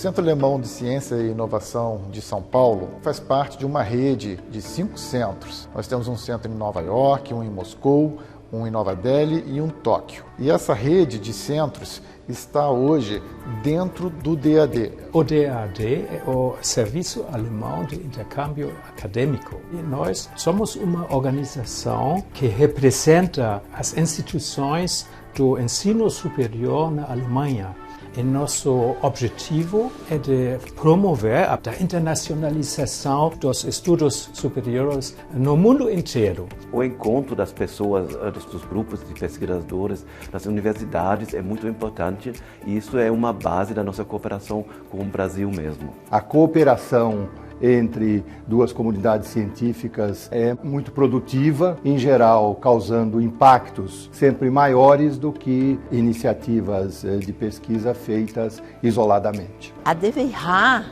Centro Alemão de Ciência e Inovação de São Paulo faz parte de uma rede de 5 centros. Nós temos um centro em Nova York, um em Moscou, um em Nova Delhi e um em Tóquio. E essa rede de centros está hoje dentro do DAD. O DAD é o Serviço Alemão de Intercâmbio Acadêmico. E nós somos uma organização que representa as instituições do ensino superior na Alemanha. E nosso objetivo é de promover a internacionalização dos estudos superiores no mundo inteiro. O encontro das pessoas, dos grupos de pesquisadores, das universidades é muito importante e isso é uma base da nossa cooperação com o Brasil mesmo. A cooperação entre duas comunidades científicas é muito produtiva, em geral causando impactos sempre maiores do que iniciativas de pesquisa feitas isoladamente. A DWIH,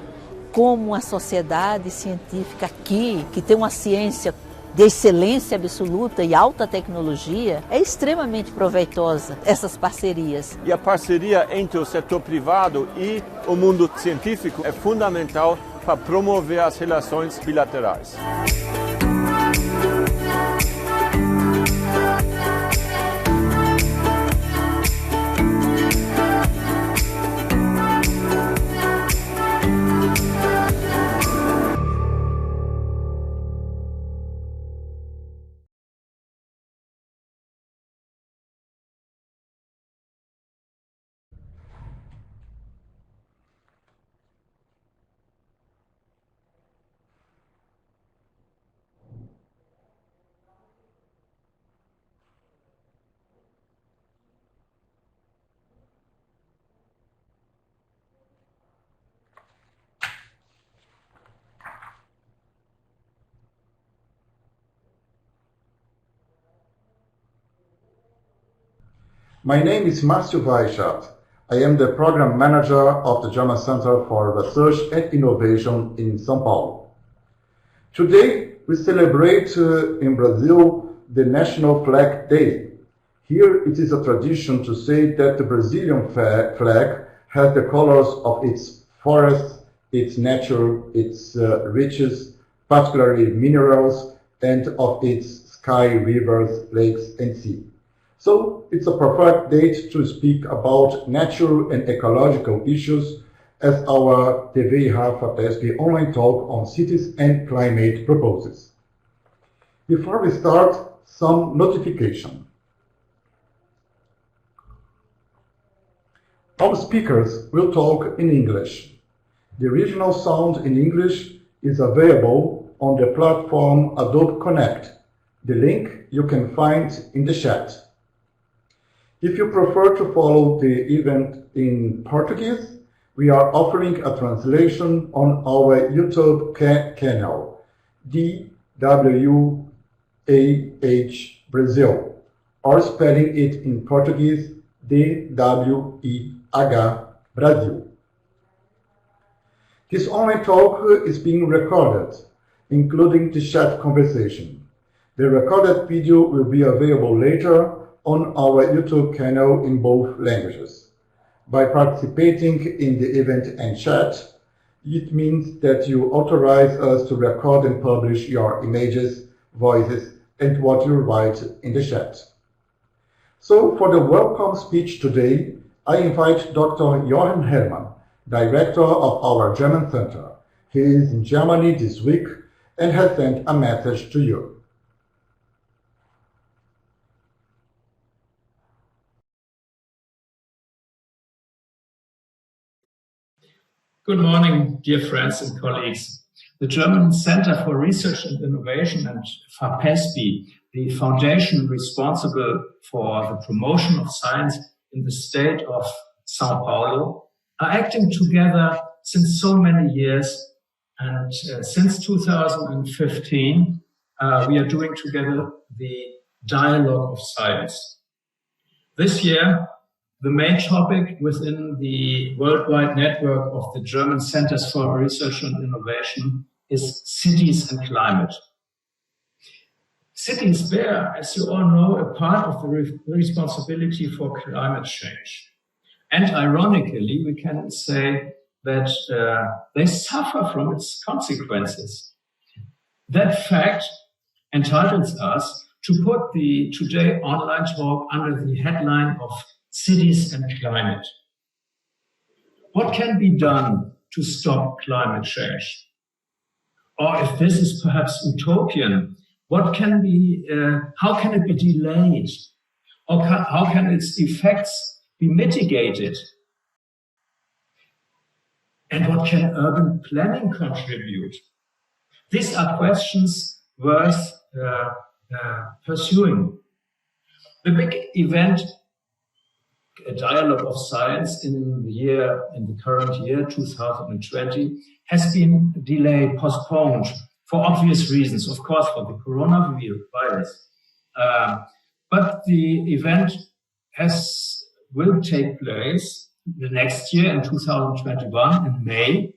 como uma sociedade científica aqui, que tem uma ciência de excelência absoluta e alta tecnologia, é extremamente proveitosa essas parcerias. E a parceria entre o setor privado e o mundo científico é fundamental para promover as relações bilaterais. My name is DWIH. I am the Program Manager of the German Center for Research and Innovation in São Paulo. Today we celebrate in Brazil the National Flag Day. Here it is a tradition to say that the Brazilian flag has the colors of its forests, its nature, its riches, particularly minerals, and of its sky, rivers, lakes and sea. So it's a perfect date to speak about natural and ecological issues as our DWIH FAPESP online talk on cities and climate proposes. Before we start, some notification. All speakers will talk in English. The original sound in English is available on the platform Adobe Connect. The link you can find in the chat. If you prefer to follow the event in Portuguese, we are offering a translation on our YouTube channel, DWIH Brazil, or spelling it in Portuguese, DWIH Brasil. This online talk is being recorded, including the chat conversation. The recorded video will be available later on our YouTube channel in both languages. By participating in the event and chat, it means that you authorize us to record and publish your images, voices, and what you write in the chat. So for the welcome speech today, I invite Dr. Jochen Hellmann, Director of our German Center. He is in Germany this week and has sent a message to you. Good morning, dear friends and colleagues. The German Center for Research and Innovation and FAPESP, the foundation responsible for the promotion of science in the state of São Paulo, are acting together since so many years. And since 2015, we are doing together the Dialogue of Science. This year, the main topic within the worldwide network of the German Centers for Research and Innovation is cities and climate. Cities bear, as you all know, a part of the responsibility for climate change. And ironically, we can say that they suffer from its consequences. That fact entitles us to put the Today online talk under the headline of Cities and Climate. What can be done to stop climate change? Or if this is perhaps utopian, what can be, how can it be delayed? Or how can its effects be mitigated? And what can urban planning contribute? These are questions worth pursuing. The big event, a dialogue of science in the current year, 2020, has been delayed, postponed for obvious reasons, of course, for the coronavirus. But the event will take place the next year in 2021 in May,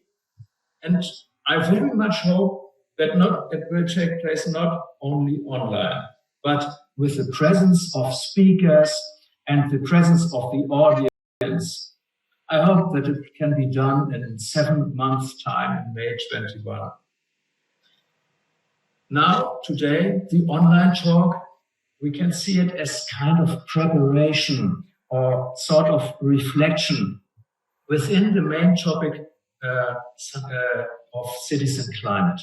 and I very much hope that it will take place not only online, but with the presence of speakers and the presence of the audience. I hope that it can be done in 7 months' time in May 21. Now, today, the online talk, we can see it as kind of preparation or sort of reflection within the main topic of cities and climate.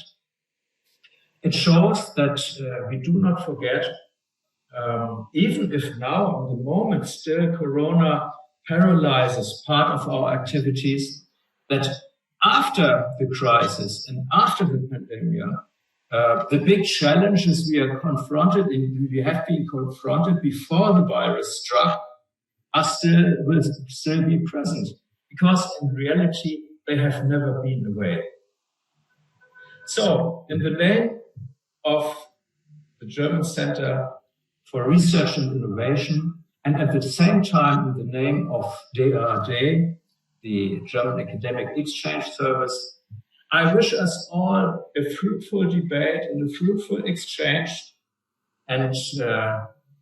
It shows that we do not forget, even if now, in the moment, still Corona paralyzes part of our activities, that after the crisis and after the pandemic, the big challenges we have been confronted before the virus struck, will still be present, because in reality, they have never been away. So, in the name of the German Center for Research and Innovation, and at the same time in the name of DWIH, the German Academic Exchange Service, I wish us all a fruitful debate and a fruitful exchange and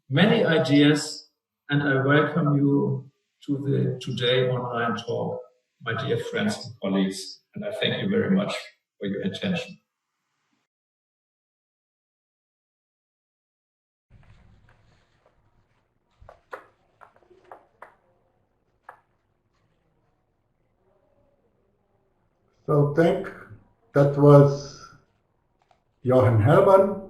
many ideas, and I welcome you to the Today online talk, my dear friends and colleagues, and I thank you very much for your attention. So that was Jochen Hellmann.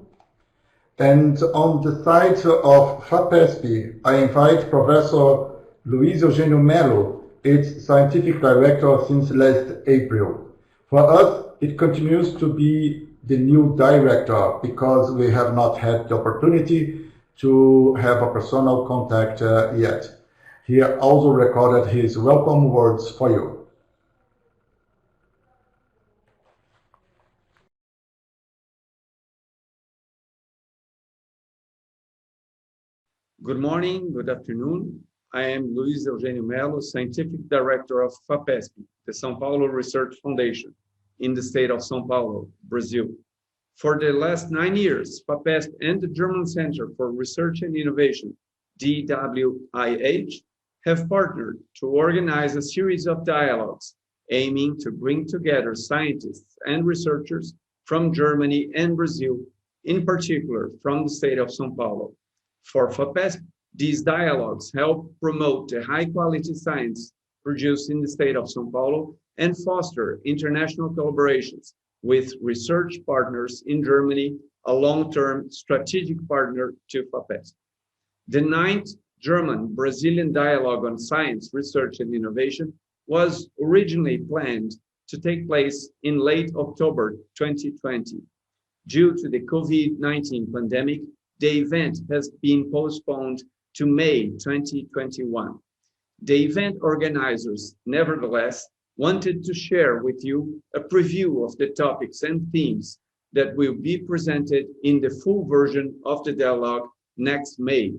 And on the side of FAPESP, I invite Professor Luiz Eugênio Melo, its scientific director since last April. For us, it continues to be the new director because we have not had the opportunity to have a personal contact yet. He also recorded his welcome words for you. Good morning, good afternoon. I am Luiz Eugênio Melo, Scientific Director of FAPESP, the São Paulo Research Foundation, in the state of São Paulo, Brazil. For the last 9 years, FAPESP and the German Center for Research and Innovation, DWIH, have partnered to organize a series of dialogues aiming to bring together scientists and researchers from Germany and Brazil, in particular from the state of São Paulo. For FAPESP, these dialogues help promote the high-quality science produced in the state of São Paulo and foster international collaborations with research partners in Germany, a long-term strategic partner to FAPESP. The 9th German-Brazilian Dialogue on Science, Research and Innovation was originally planned to take place in late October 2020. Due to the COVID-19 pandemic, the event has been postponed to May 2021. The event organizers, nevertheless, wanted to share with you a preview of the topics and themes that will be presented in the full version of the dialogue next May.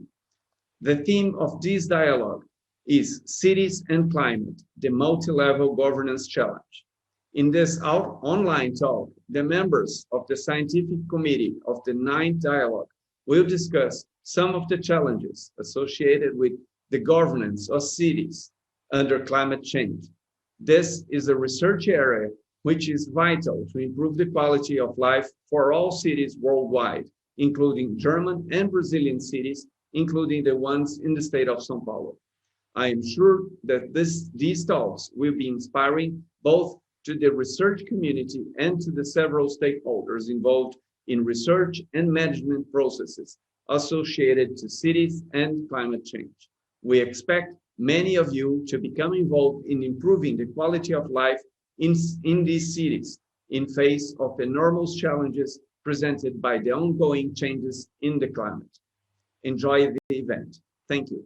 The theme of this dialogue is Cities and Climate, the Multi-Level Governance Challenge. In this online talk, the members of the Scientific Committee of the 9th Dialogue will discuss some of the challenges associated with the governance of cities under climate change. This is a research area which is vital to improve the quality of life for all cities worldwide, including German and Brazilian cities, including the ones in the state of São Paulo. I am sure that these talks will be inspiring both to the research community and to the several stakeholders involved in research and management processes associated to cities and climate change. We expect many of you to become involved in improving the quality of life in these cities in face of enormous challenges presented by the ongoing changes in the climate. Enjoy the event. Thank you.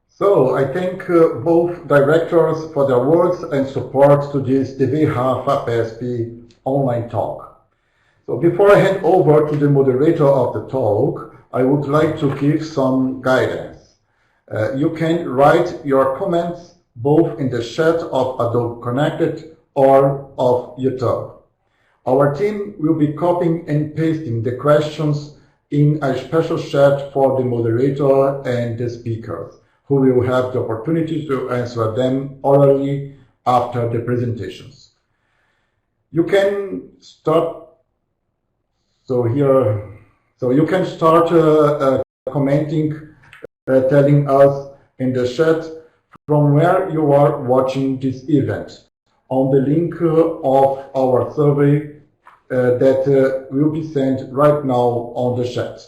So I thank both directors for their words and support to this DWIH FAPESP online talk. So before I hand over to the moderator of the talk, I would like to give some guidance. You can write your comments both in the chat of Adobe Connected or of YouTube. Our team will be copying and pasting the questions in a special chat for the moderator and the speakers, who will have the opportunity to answer them orally after the presentations. You can start. You can start commenting, telling us in the chat from where you are watching this event on the link of our survey that will be sent right now on the chat.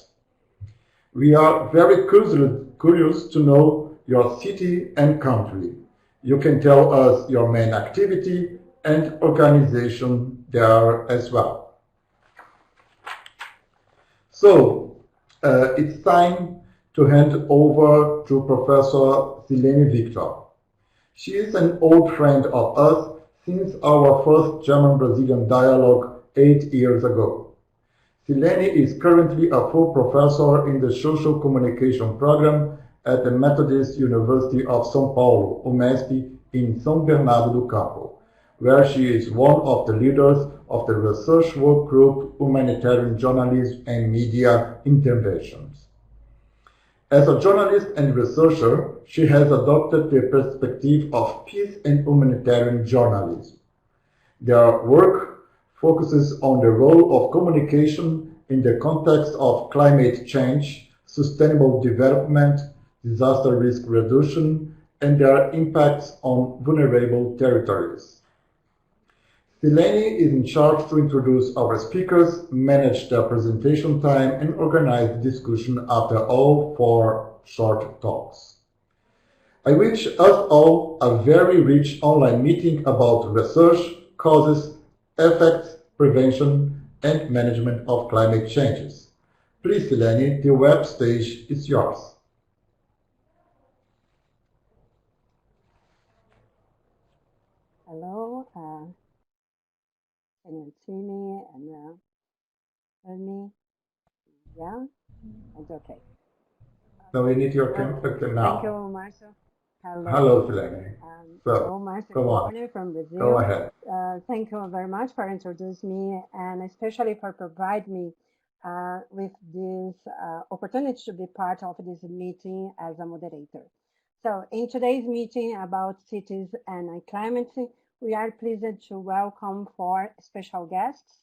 We are very curious to know your city and country. You can tell us your main activity and organization there as well. So it's time to hand over to Professor Silene Victor. She is an old friend of us since our first German-Brazilian dialogue 8 years ago. Silene is currently a full professor in the Social Communication program at the Methodist University of São Paulo, UMESP, in São Bernardo do Campo, where she is one of the leaders of the research work group Humanitarian Journalism and Media Interventions. As a journalist and researcher, she has adopted the perspective of peace and humanitarian journalism. Their work focuses on the role of communication in the context of climate change, sustainable development, disaster risk reduction, and their impacts on vulnerable territories. Silene is in charge to introduce our speakers, manage their presentation time, and organize the discussion after all 4 short talks. I wish us all a very rich online meeting about research, causes, effects, prevention, and management of climate changes. Please, Silene, the web stage is yours. Hello, can you see me and hear me? Yeah, it's okay. Now we need your camera now. Thank you, Marcel. Hello, Silene. Hello, Marcel. Go on. From Brazil. Go ahead. Thank you very much for introducing me and especially for providing me with this opportunity to be part of this meeting as a moderator. So in today's meeting about cities and climate, we are pleased to welcome 4 special guests.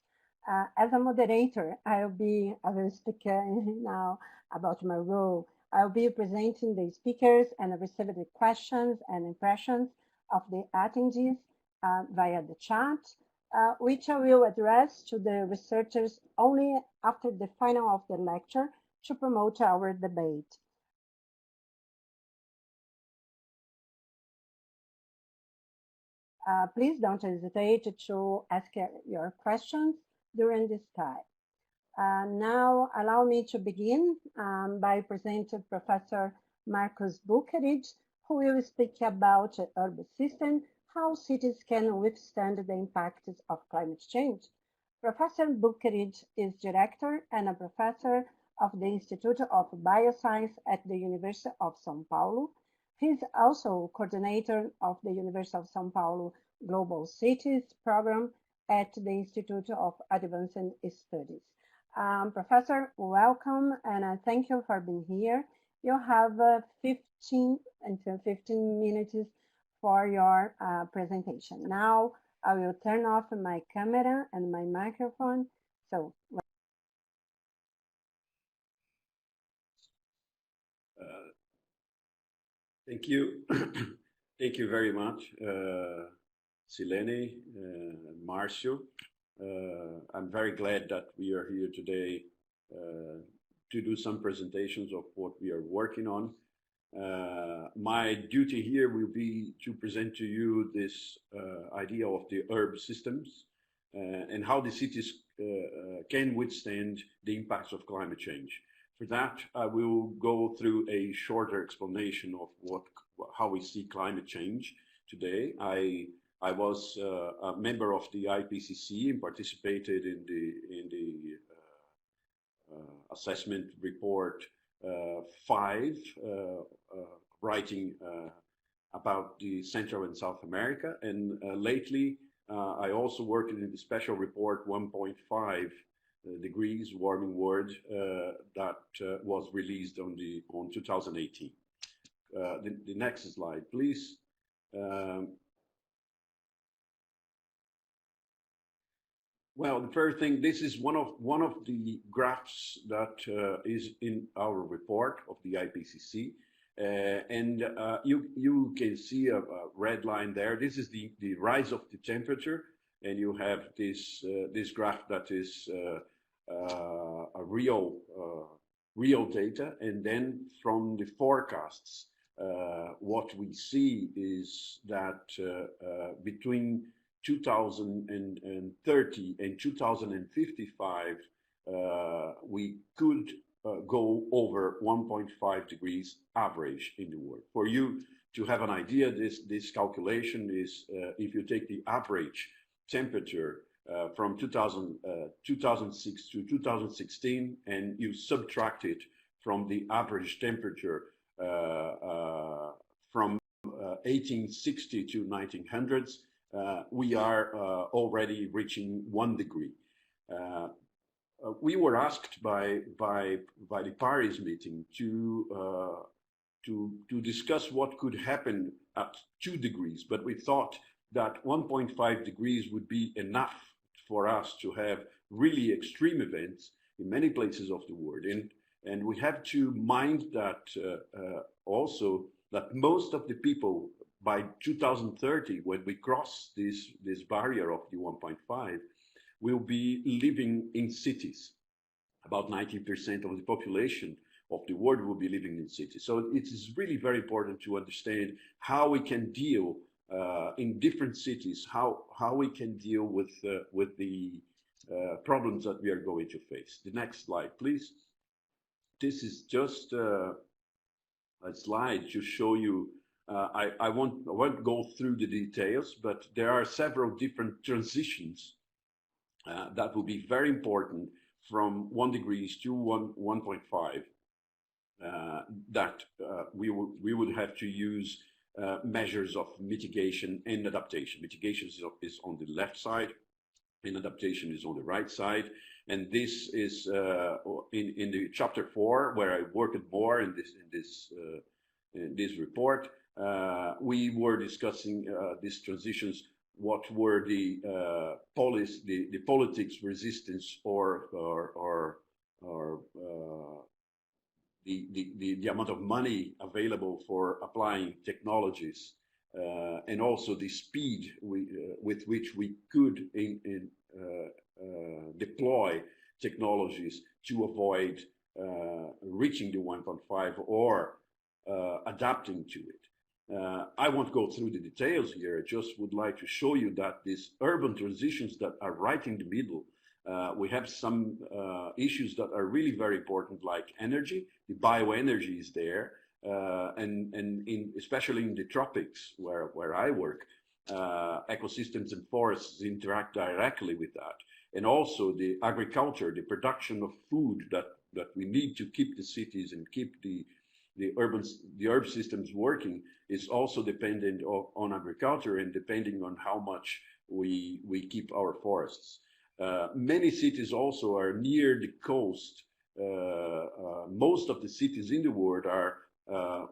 As a moderator, I will speak now about my role. I'll be presenting the speakers and receive the questions and impressions of the attendees via the chat, which I will address to the researchers only after the final of the lecture to promote our debate. Please don't hesitate to ask your questions during this time. Now, allow me to begin by presenting Professor Marcus Bucherich, who will speak about urban systems, how cities can withstand the impacts of climate change. Professor Bucherich is director and a professor of the Institute of Bioscience at the University of São Paulo. He is also coordinator of the University of São Paulo Global Cities program at the Institute of Advanced Studies. Professor, welcome, and thank you for being here. You have 15 minutes for your presentation. Now, I will turn off my camera and my microphone. So, thank you. Thank you very much, Silene, Marcio. I'm very glad that we are here today to do some presentations of what we are working on. My duty here will be to present to you this idea of the urban systems and how the cities can withstand the impacts of climate change. For that, I will go through a shorter explanation of how we see climate change today. I was a member of the IPCC and participated in the assessment report 5, writing about the Central and South America. And lately, I also worked in the special report 1.5 degrees warming world that was released on 2018. The next slide, please. Well, the first thing, this is one of the graphs that is in our report of the IPCC, and you can see a red line there. This is the rise of the temperature, and you have this graph that is a real data, and then from the forecasts, what we see is that between 2030 and 2055, we could go over 1.5 degrees average in the world. For you to have an idea, this calculation is if you take the average temperature from 2006 to 2016 and you subtract it from the average temperature from 1860 to 1900s, we are already reaching 1 degree. We were asked by the Paris meeting to discuss what could happen at 2 degrees, but we thought that 1.5 degrees would be enough for us to have really extreme events in many places of the world. And we have to mind that also that most of the people by 2030, when we cross this barrier of the 1.5, will be living in cities. About 90% of the population of the world will be living in cities. So it is really very important to understand how we can deal in different cities, how we can deal with the problems that we are going to face. The next slide, please. This is just a slide to show you. I won't go through the details, but there are several different transitions that will be very important from 1 degree to 1.5 that we would have to use measures of mitigation and adaptation. Mitigation is on the left side and adaptation is on the right side. And this is in the chapter 4, where I worked more in this report. We were discussing these transitions, what were the politics resistance or the amount of money available for applying technologies, and also the speed with which we could deploy technologies to avoid reaching the 1.5 or adapting to it. I won't go through the details here. I just would like to show you that these urban transitions that are right in the middle, we have some issues that are really very important, like energy. The bioenergy is there, and especially in the tropics where I work, ecosystems and forests interact directly with that. And also the agriculture, the production of food that we need to keep the cities and keep the urban systems working is also dependent on agriculture and depending on how much we keep our forests. Many cities also are near the coast. Most of the cities in the world are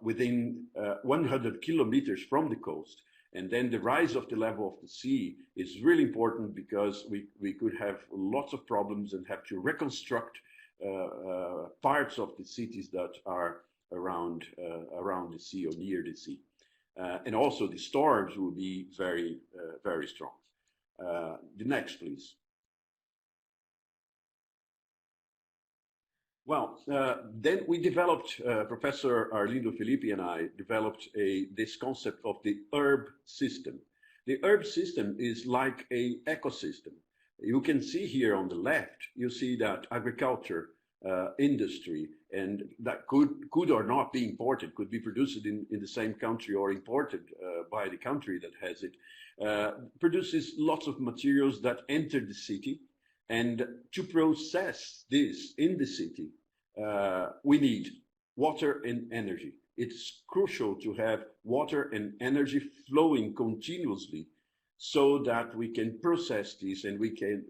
within 100 kilometers from the coast. And then the rise of the level of the sea is really important because we could have lots of problems and have to reconstruct parts of the cities that are around the sea or near the sea. And also the storms will be very, very strong. The next, please. Well, then we developed, Professor Arlindo Filippi and I developed this concept of the herb system. The herb system is like an ecosystem. You can see here on the left, you see that agriculture, industry, and that could or not be imported, could be produced in the same country or imported by the country that has it, produces lots of materials that enter the city. And to process this in the city, we need water and energy. It's crucial to have water and energy flowing continuously so that we can process this and we can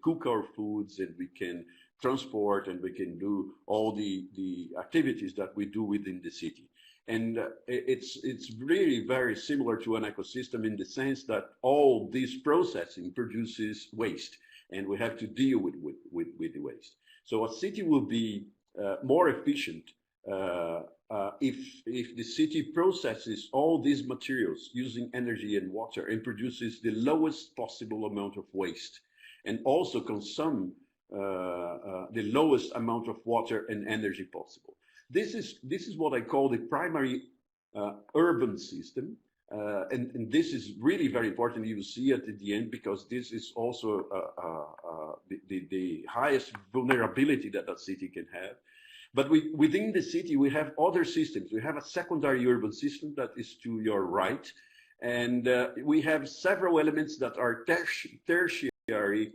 cook our foods and we can transport and we can do all the activities that we do within the city. And it's really very similar to an ecosystem in the sense that all this processing produces waste, and we have to deal with the waste. So a city will be more efficient if the city processes all these materials using energy and water and produces the lowest possible amount of waste, and also consume the lowest amount of water and energy possible. This is what I call the primary urban system, and this is really very important. You will see it at the end because this is also the highest vulnerability that a city can have. But within the city, we have other systems. We have a secondary urban system that is to your right, and we have several elements that are tertiary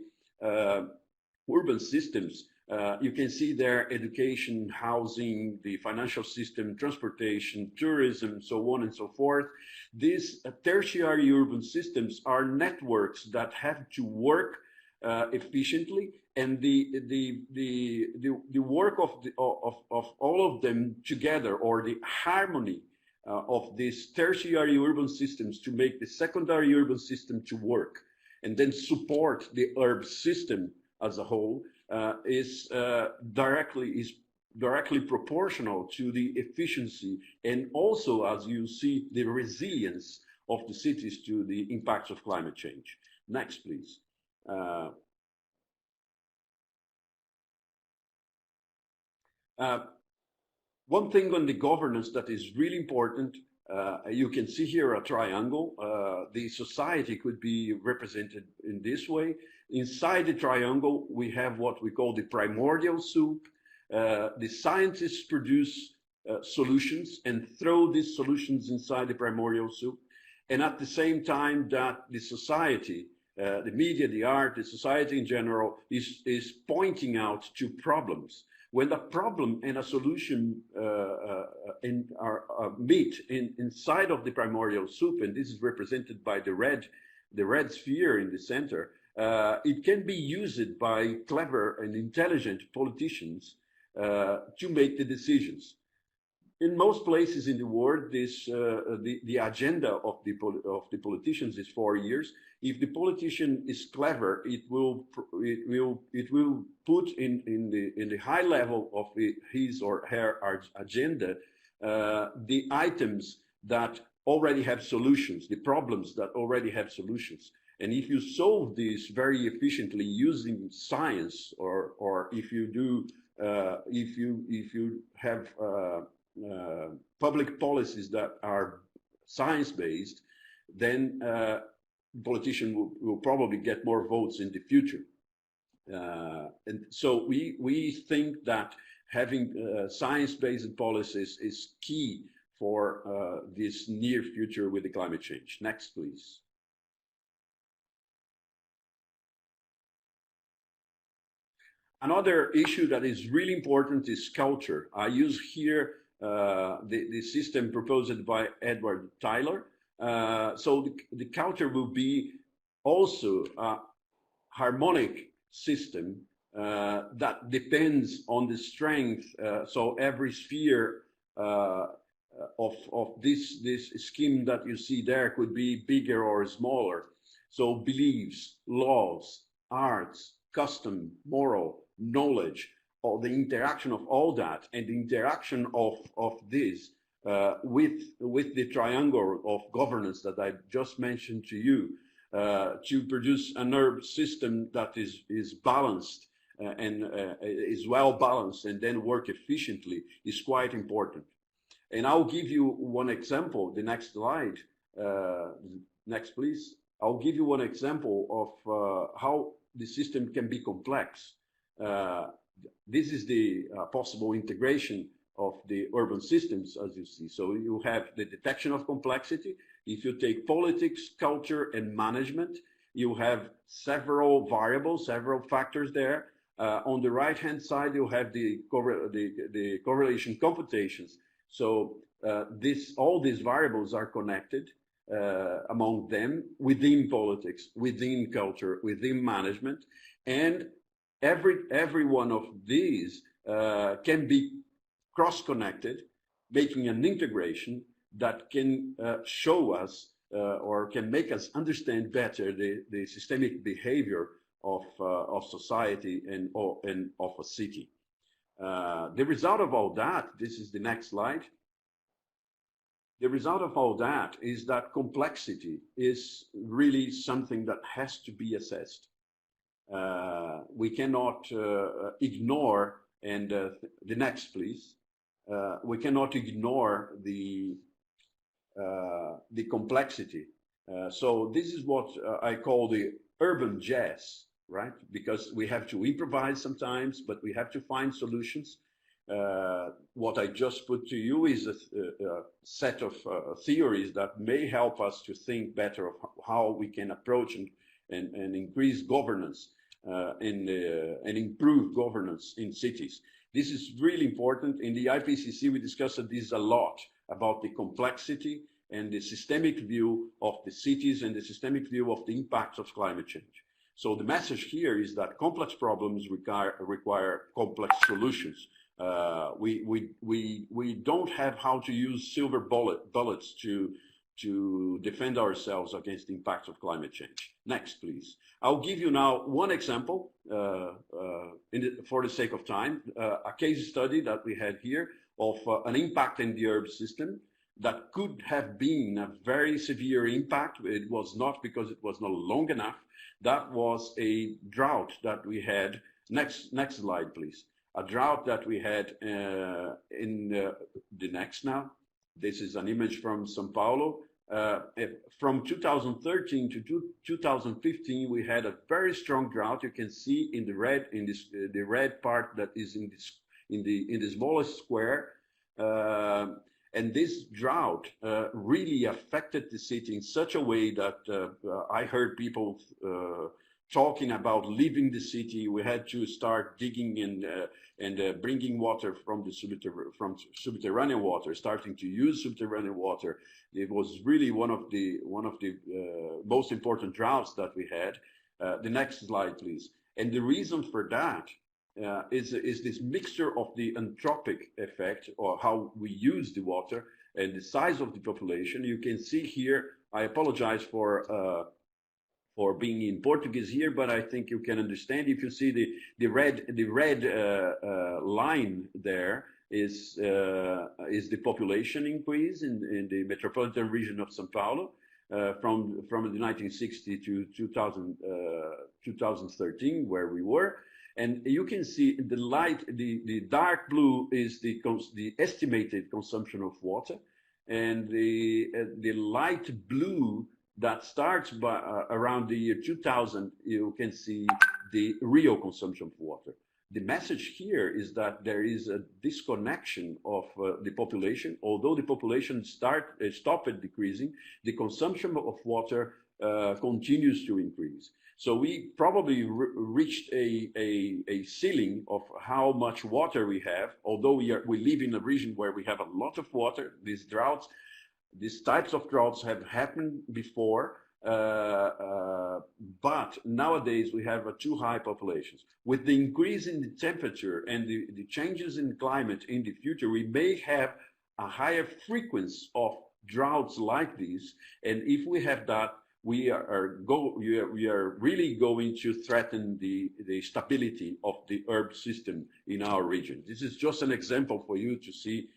urban systems. You can see there education, housing, the financial system, transportation, tourism, so on and so forth. These tertiary urban systems are networks that have to work efficiently, and the work of all of them together, or the harmony of these tertiary urban systems to make the secondary urban system to work, and then support the urban system as a whole, is directly proportional to the efficiency and also, as you see, the resilience of the cities to the impacts of climate change. Next, please. One thing on the governance that is really important, you can see here a triangle. The society could be represented in this way. Inside the triangle, we have what we call the primordial soup. The scientists produce solutions and throw these solutions inside the primordial soup. And at the same time that the society, the media, the art, the society in general is pointing out to problems. When the problem and a solution meet inside of the primordial soup, and this is represented by the red sphere in the center, it can be used by clever and intelligent politicians to make the decisions. In most places in the world, the agenda of the politicians is 4 years. If the politician is clever, it will put in the high level of his or her agenda the items that already have solutions, the problems that already have solutions. And if you solve this very efficiently using science, or if you do, if you have public policies that are science-based, then politician will probably get more votes in the future. And so we think that having science-based policies is key for this near future with the climate change. Next, please. Another issue that is really important is culture. I use here the system proposed by Edward Tyler. So the culture will be also harmonic system that depends on the strength. So every sphere of this scheme that you see there could be bigger or smaller. So beliefs, laws, arts, custom, moral, knowledge, or the interaction of all that, and the interaction of this with the triangle of governance that I just mentioned to you, to produce a nerve system that is balanced and is well balanced and then work efficiently is quite important. And I'll give you one example. The next slide, next please. I'll give you one example of how the system can be complex. This is the possible integration of the urban systems, as you see. So you have the detection of complexity. If you take politics, culture, and management, you have several variables, several factors there. On the right-hand side, you have the correlation computations. So all these variables are connected among them within politics, within culture, within management, and every one of these can be cross-connected, making an integration that can show us or can make us understand better the systemic behavior of society and of a city. The result of all that, this is the next slide. The result of all that is that complexity is really something that has to be assessed. We cannot ignore, and the next please, we cannot ignore the complexity. So this is what I call the urban jazz, right? Because we have to improvise sometimes, but we have to find solutions. What I just put to you is a set of theories that may help us to think better of how we can approach and increase governance and improve governance in cities. This is really important. In the IPCC, we discussed this a lot about the complexity and the systemic view of the cities and the systemic view of the impacts of climate change. So the message here is that complex problems require complex solutions. We don't have how to use silver bullets to defend ourselves against the impacts of climate change. Next, please. I'll give you now one example for the sake of time, a case study that we had here of an impact in the urban system that could have been a very severe impact. It was not, because it was not long enough. That was a drought that we had. Next slide, please. A drought that we had in the next now. This is an image from São Paulo. From 2013 to 2015, we had a very strong drought. You can see in the red, the red part that is in the smallest square. And this drought really affected the city in such a way that I heard people talking about leaving the city. We had to start digging and bringing water from the subterranean water, starting to use subterranean water. It was really one of the most important droughts that we had. The next slide, please. And the reason for that is this mixture of the anthropic effect, or how we use the water, and the size of the population. You can see here, I apologize for being in Portuguese here, but I think you can understand. If you see the red line there is the population increase in the metropolitan region of São Paulo from the 1960 to 2013, where we were. And you can see the dark blue is the estimated consumption of water, and the light blue that starts by around the year 2000, you can see the real consumption of water. The message here is that there is a disconnection of the population. Although the population stopped decreasing, the consumption of water continues to increase. So we probably reached a ceiling of how much water we have. Although we live in a region where we have a lot of water, these types of droughts have happened before, but nowadays we have too high populations. With the increase in the temperature and the changes in climate in the future, we may have a higher frequency of droughts like these. And if we have that, we are really going to threaten the stability of the herb system in our region. This is just an example for you to see.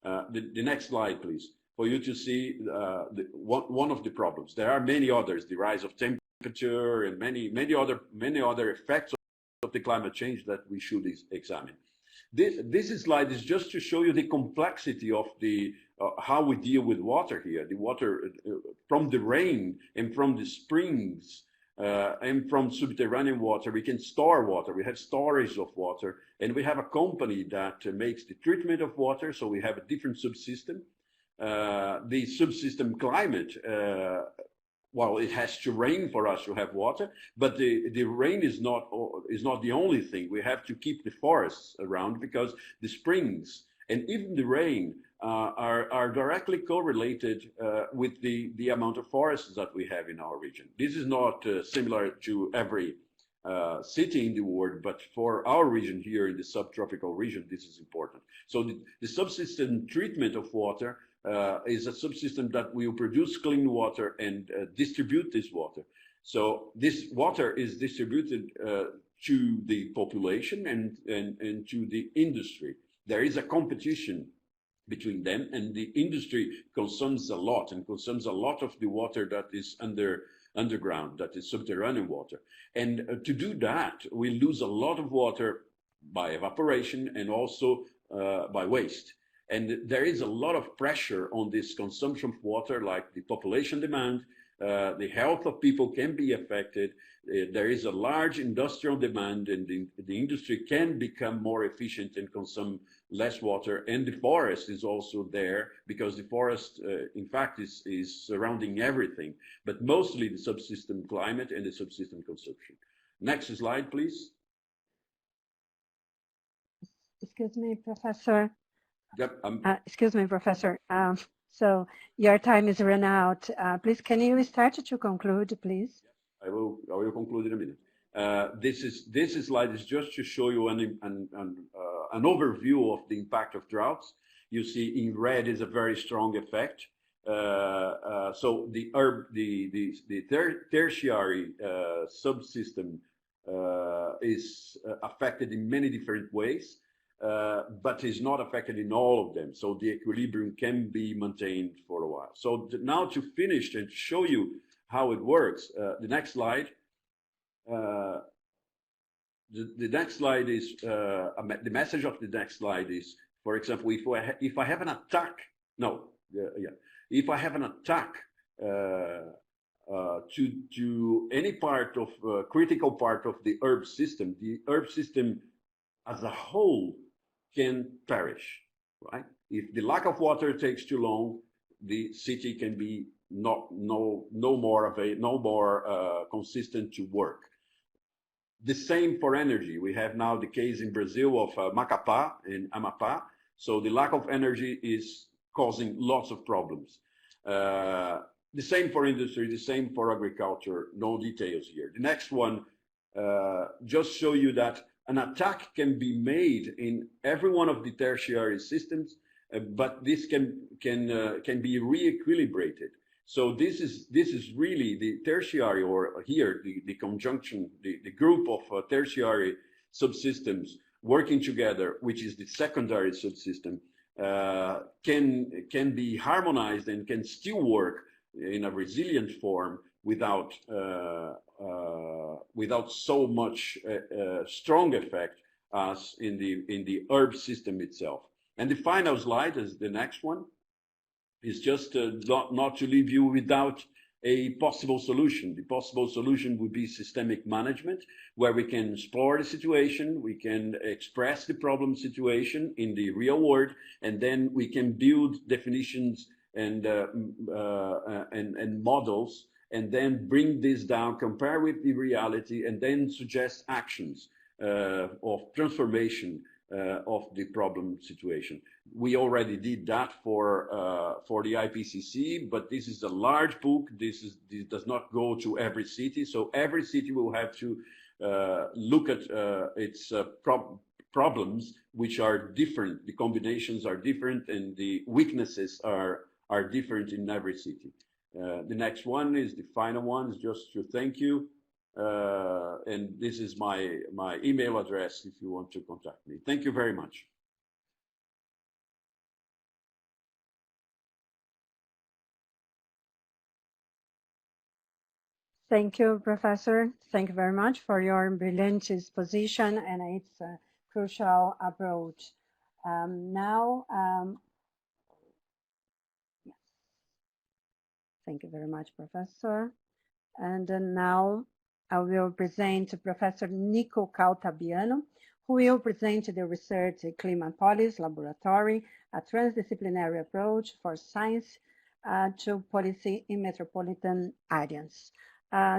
The next slide, please. For you to see one of the problems. There are many others, the rise of temperature and many other effects of the climate change that we should examine. This slide is just to show you the complexity of how we deal with water here. The water from the rain and from the springs and from subterranean water, we can store water. We have storage of water, and we have a company that makes the treatment of water. So we have a different subsystem. The subsystem climate, well, it has to rain for us to have water, but the rain is not the only thing. We have to keep the forests around, because the springs and even the rain are directly correlated with the amount of forests that we have in our region. This is not similar to every city in the world, but for our region here in the subtropical region, this is important. So the subsystem treatment of water is a subsystem that will produce clean water and distribute this water. So this water is distributed to the population and to the industry. There is a competition between them, and the industry consumes a lot of the water that is underground, that is subterranean water. And to do that, we lose a lot of water by evaporation and also by waste. And there is a lot of pressure on this consumption of water, like the population demand, the health of people can be affected. There is a large industrial demand, and the industry can become more efficient and consume less water. And the forest is also there, because the forest, in fact, is surrounding everything, but mostly the subsystem climate and the subsystem consumption. Next slide, please. Excuse me, Professor. Yep. Excuse me, Professor. So your time is run out. Please, can you start to conclude, please? I will conclude in a minute. This slide is just to show you an overview of the impact of droughts. You see in red is a very strong effect. So the tertiary subsystem is affected in many different ways. But is not affected in all of them. So the equilibrium can be maintained for a while. So now to finish and show you how it works, the next slide. The next slide is, the message of the next slide is, for example, if I have an attack, if I have an attack to any part of, critical part of the herb system as a whole can perish, right? If the lack of water takes too long, the city can be no more consistent to work. The same for energy. We have now the case in Brazil of Macapá and Amapá. So the lack of energy is causing lots of problems. The same for industry, the same for agriculture. No details here. The next one just show you that an attack can be made in every one of the tertiary systems, but this can be re-equilibrated. So this is really the tertiary, or here the conjunction, the group of tertiary subsystems working together, which is the secondary subsystem, can be harmonized and can still work in a resilient form without so much strong effect as in the herb system itself. And the final slide is the next one. Is just not to leave you without a possible solution. The possible solution would be systemic management, where we can explore the situation, we can express the problem situation in the real world, and then we can build definitions and models, and then bring this down, compare with the reality, and then suggest actions of transformation of the problem situation. We already did that for the IPCC, but this is a large book. This does not go to every city, so every city will have to look at its problems, which are different. The combinations are different, and the weaknesses are different in every city. The next one is the final one, is just to thank you. And this is my email address if you want to contact me. Thank you very much. Thank you, Professor. Thank you very much for your brilliant exposition and its crucial approach. Yes. Thank you very much, Professor. And now I will present Professor Nico Caltabiano, who will present the Research Climate Policy Laboratory, a transdisciplinary approach for science to policy in metropolitan areas.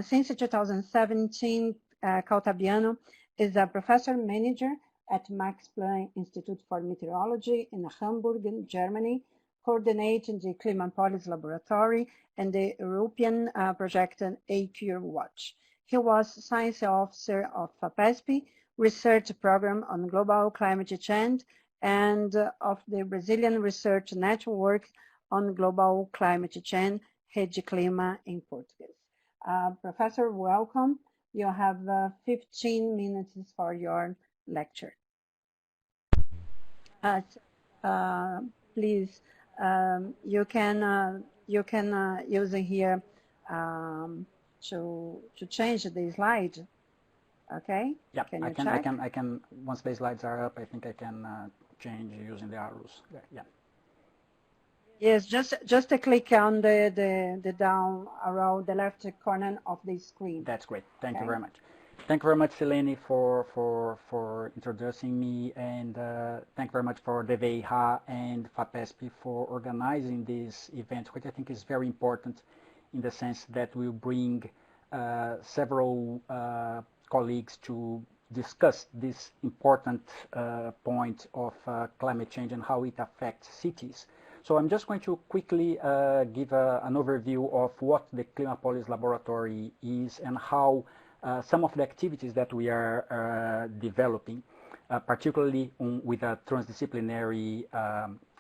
Since 2017, Caltabiano is a professor manager at Max Planck Institute for Meteorology in Hamburg, Germany, coordinating the Climate Policy Laboratory and the European project AQ Watch. He was Science Officer of FAPESP, Research Program on Global Climate Change, and of the Brazilian Research Network on Global Climate Change, Rede Clima in Portuguese. Professor, welcome. You have 15 minutes for your lecture. Please, you can use here to change the slide. Okay. Yeah, can I can. Once the slides are up, I think I can change using the arrows. Yeah. Yes, just a click on the down arrow, the left corner of the screen. That's great. Thank you very much. Thank you very much, Silene, for introducing me, and thank you very much for DWIH and FAPESP for organizing this event, which I think is very important in the sense that we'll bring several colleagues to discuss this important point of climate change and how it affects cities. So I'm just going to quickly give an overview of what the Climate Policy Laboratory is and how some of the activities that we are developing, particularly with a transdisciplinary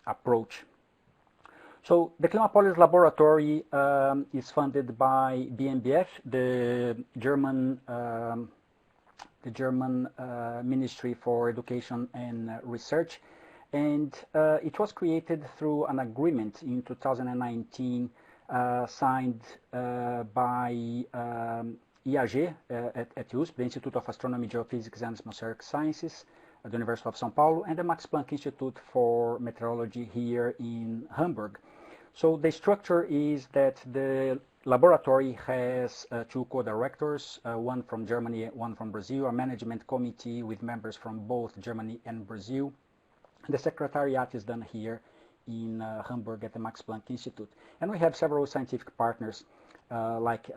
approach. So the Climate Policy Laboratory is funded by BMBF, the German Ministry for Education and Research. And it was created through an agreement in 2019 signed by IAG at USP, the Institute of Astronomy, Geophysics and Atmospheric Sciences at the University of São Paulo, and the Max Planck Institute for Meteorology here in Hamburg. So the structure is that the laboratory has two co-directors, one from Germany, one from Brazil, a management committee with members from both Germany and Brazil. The secretariat is done here in Hamburg at the Max Planck Institute. And we have several scientific partners like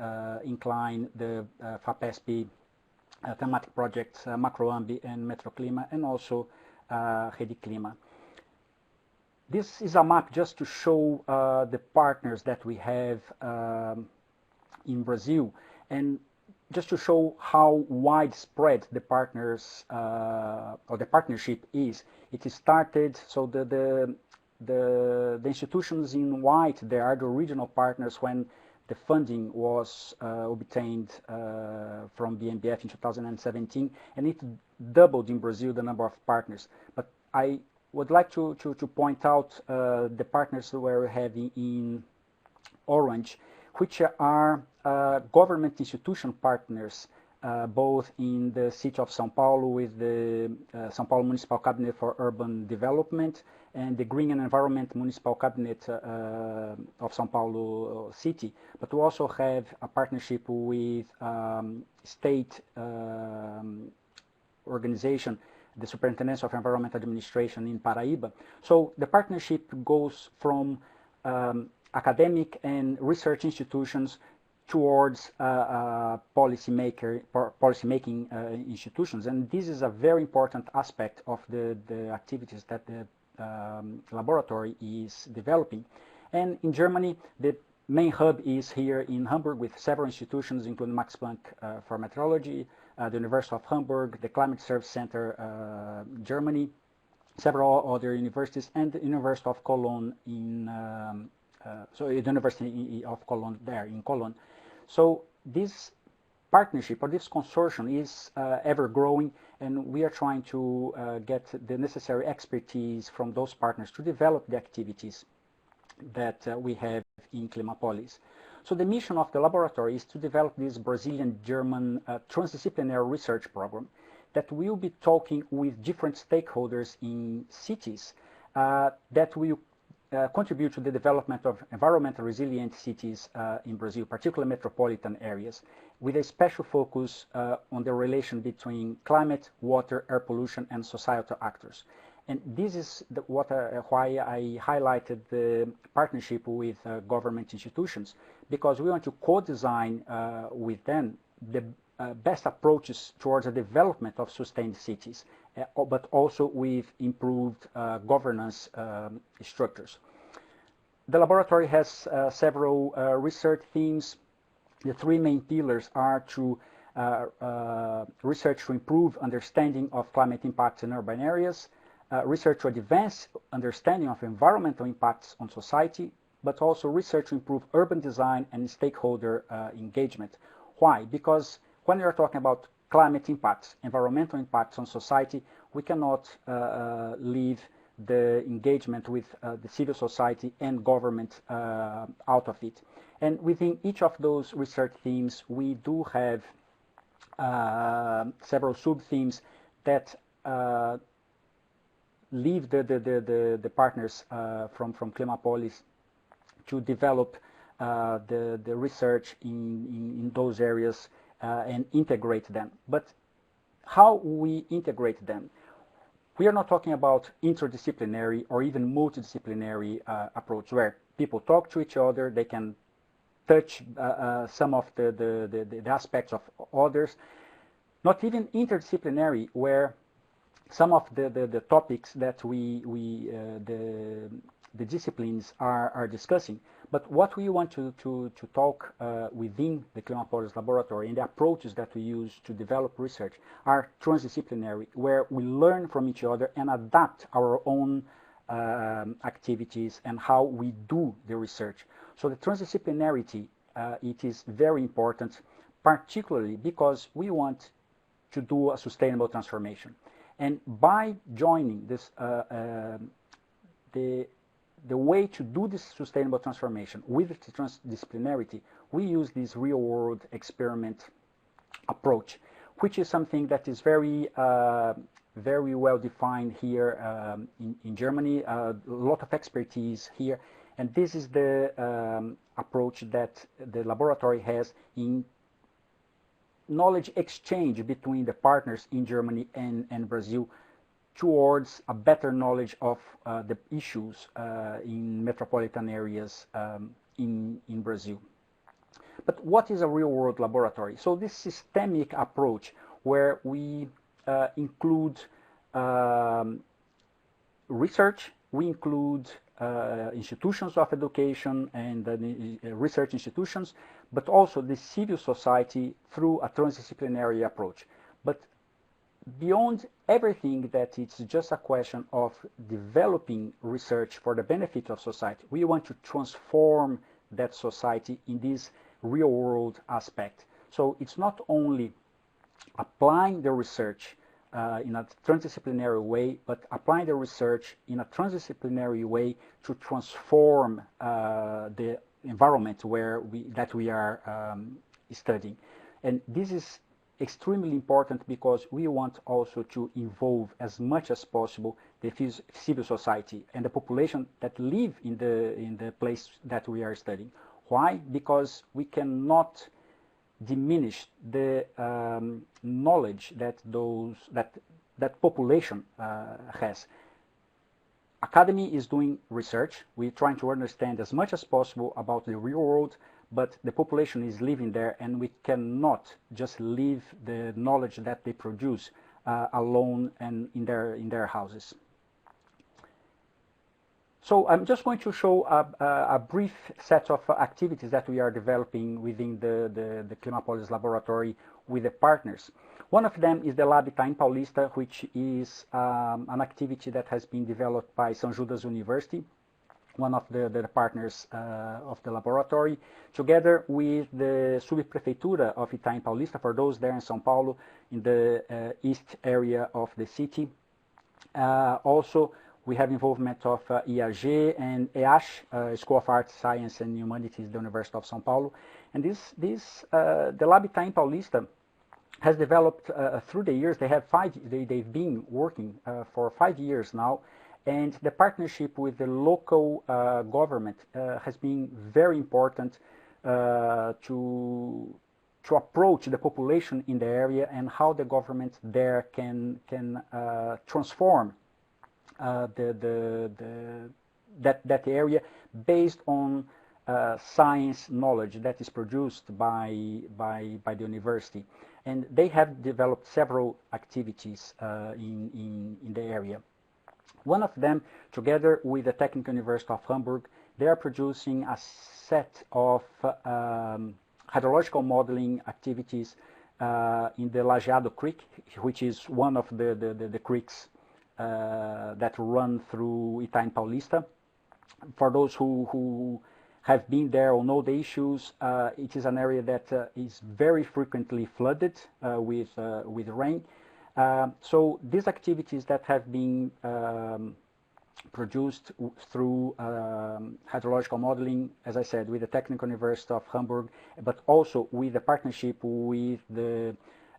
Incline, the FAPESP thematic projects, Macroambi and Metroclima, and also Rede Clima. This is a map just to show the partners that we have in Brazil, and just to show how widespread the partners or the partnership is. It started, so the institutions in white, they are the original partners when the funding was obtained from BMBF in 2017, and it doubled in Brazil the number of partners. But I would like to point out the partners where we have in orange, which are government institution partners, both in the city of São Paulo with the São Paulo Municipal Cabinet for Urban Development and the Green and Environment Municipal Cabinet of São Paulo City. But we also have a partnership with state organization, the Superintendence of Environment Administration in Paraíba. So the partnership goes from academic and research institutions towards policy-making institutions. And this is a very important aspect of the activities that the laboratory is developing. And in Germany, the main hub is here in Hamburg with several institutions, including Max Planck for Meteorology, the University of Hamburg, the Climate Service Center, Germany, several other universities, and the University of Cologne the University of Cologne there in Cologne. So this partnership or this consortium is ever growing, and we are trying to get the necessary expertise from those partners to develop the activities that we have in Climapolis. So the mission of the laboratory is to develop this Brazilian-German transdisciplinary research program that will be talking with different stakeholders in cities that will contribute to the development of environmentally resilient cities in Brazil, particularly metropolitan areas, with a special focus on the relation between climate, water, air pollution, and societal actors. And this is why I highlighted the partnership with government institutions, because we want to co-design with them the best approaches towards the development of sustained cities, but also with improved governance structures. The laboratory has several research themes. The three main pillars are to research to improve understanding of climate impacts in urban areas, research to advance understanding of environmental impacts on society, but also research to improve urban design and stakeholder engagement. Why? Because when we are talking about climate impacts, environmental impacts on society, we cannot leave the engagement with the civil society and government out of it. And within each of those research themes, we do have several sub-themes that leave the partners from Climapolis to develop the research in those areas and integrate them. But how we integrate them? We are not talking about interdisciplinary or even multidisciplinary approach where people talk to each other, they can touch some of the aspects of others. Not even interdisciplinary where some of the topics that the disciplines are discussing. But what we want to talk within the Climapolis laboratory and the approaches that we use to develop research are transdisciplinary, where we learn from each other and adapt our own activities and how we do the research. So the transdisciplinarity, it is very important, particularly because we want to do a sustainable transformation. And by joining this, the way to do this sustainable transformation with the transdisciplinarity, we use this real-world experiment approach, which is something that is very well defined here in Germany, a lot of expertise here, and this is the approach that the laboratory has in knowledge exchange between the partners in Germany and Brazil towards a better knowledge of the issues in metropolitan areas in Brazil. But what is a real-world laboratory? So this systemic approach where we include research, we include institutions of education and research institutions, but also the civil society through a transdisciplinary approach. But beyond everything that it's just a question of developing research for the benefit of society, we want to transform that society in this real-world aspect. So it's not only applying the research in a transdisciplinary way, but applying the research in a transdisciplinary way to transform the environment that we are studying. And this is extremely important because we want also to involve as much as possible the civil society and the population that live in the place that we are studying. Why? Because we cannot diminish the knowledge that that population has. Academy is doing research. We're trying to understand as much as possible about the real world, but the population is living there, and we cannot just leave the knowledge that they produce alone and in their houses. So I'm just going to show a brief set of activities that we are developing within the Climapolis laboratory with the partners. One of them is the Lab Itaim Paulista, which is an activity that has been developed by São Judas University, one of the partners of the laboratory, together with the Subprefeitura of Itaim Paulista, for those there in São Paulo, in the east area of the city. Also, we have involvement of IAG and EASH, School of Arts, Science and Humanities, the University of São Paulo. And the Lab Itaim Paulista has developed through the years. They've been working for 5 years now, and the partnership with the local government has been very important to approach the population in the area and how the government there can transform that area based on science knowledge that is produced by the university. And they have developed several activities in the area. One of them, together with the Technical University of Hamburg, they are producing a set of hydrological modeling activities in the Lajeado Creek, which is one of the creeks that run through Itaim Paulista. For those who have been there or know the issues, it is an area that is very frequently flooded with rain. So these activities that have been produced through hydrological modeling, as I said, with the Technical University of Hamburg, but also with the partnership with the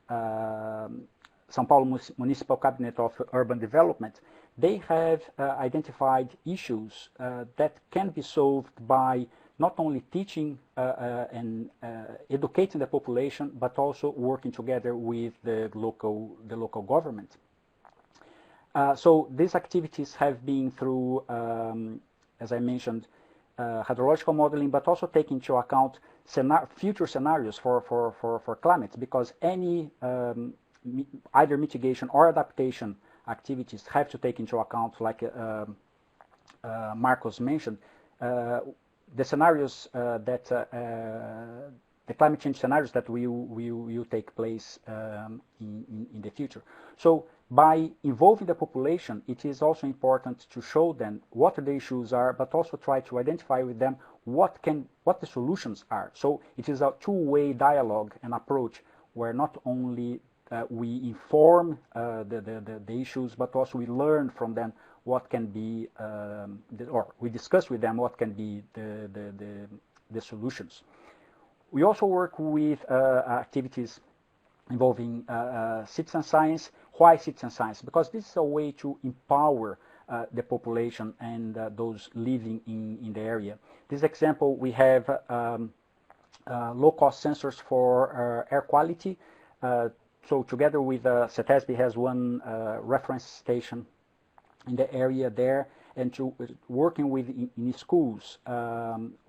São Paulo Municipal Cabinet of Urban Development, they have identified issues that can be solved by not only teaching and educating the population, but also working together with the local government. So these activities have been through, as I mentioned, hydrological modeling, but also taking into account future scenarios for climate, because any either mitigation or adaptation activities have to take into account, like Marcos mentioned, the scenarios the climate change scenarios that will take place in the future. So by involving the population, it is also important to show them what the issues are, but also try to identify with them what the solutions are. So it is a two-way dialogue and approach where not only we inform the issues, but also we learn from them what can be, or we discuss with them what can be the solutions. We also work with activities involving citizen science. Why citizen science? Because this is a way to empower the population and those living in the area. This example, we have low-cost sensors for air quality. So together with FAPESP has one reference station in the area there, and working with in schools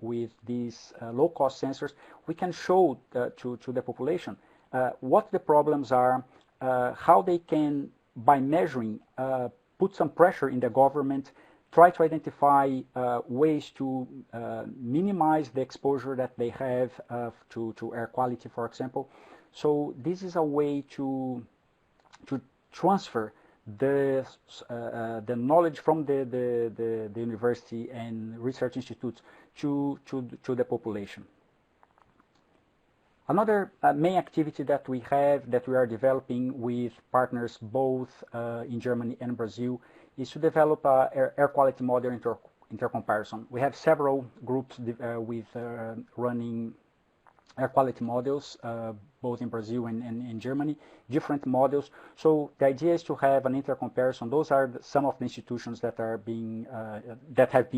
with these low-cost sensors, we can show to the population what the problems are, how they can, by measuring, put some pressure in the government, try to identify ways to minimize the exposure that they have to air quality, for example. So this is a way to transfer the knowledge from the university and research institutes to the population. Another main activity that we are developing with partners both in Germany and Brazil is to develop air quality model intercomparison. We have several groups with running air quality models, both in Brazil and in Germany, different models. So the idea is to have an intercomparison. Those are some of the institutions that have been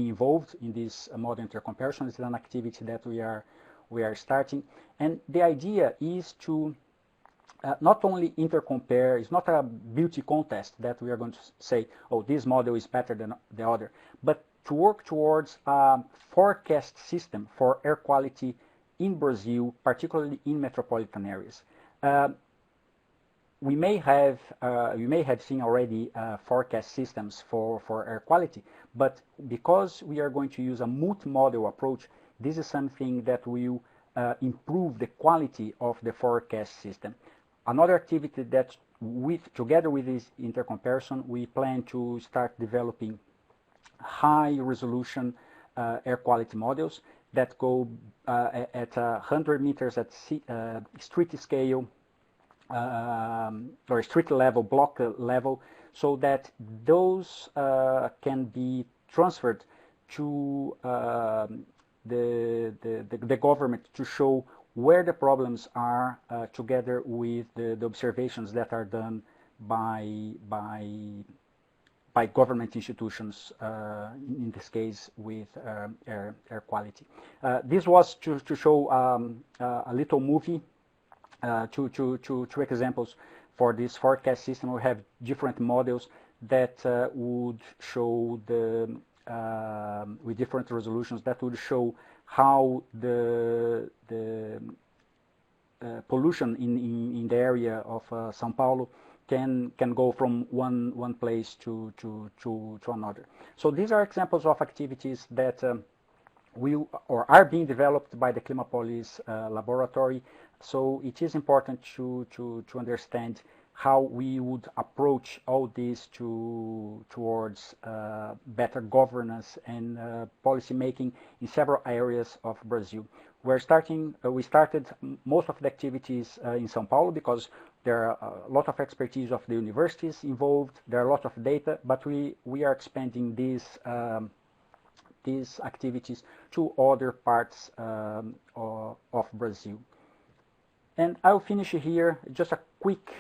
involved in this model intercomparison. It's an activity that we are starting, and the idea is to not only intercompare. It's not a beauty contest that we are going to say, oh, this model is better than the other, but to work towards a forecast system for air quality in Brazil, particularly in metropolitan areas. You may have seen already forecast systems for air quality, but because we are going to use a multimodal approach, this is something that will improve the quality of the forecast system. Another activity that together with this intercomparison, we plan to start developing high resolution air quality models that go at 100 meters at street scale or street level, block level, so that those can be transferred to the government to show where the problems are, together with the observations that are done by government institutions, in this case with air quality. This was to show a little movie, two examples for this forecast system. We have different models that would show with different resolutions, that would show how the pollution in the area of São Paulo can go from one place to another. So these are examples of activities that are being developed by the Climapolis laboratory. So it is important to understand how we would approach all this towards better governance and policy making in several areas of Brazil. We started most of the activities in São Paulo because there are a lot of expertise of the universities involved. There are a lot of data, but we are expanding these activities to other parts of Brazil. And I'll finish here just a quick,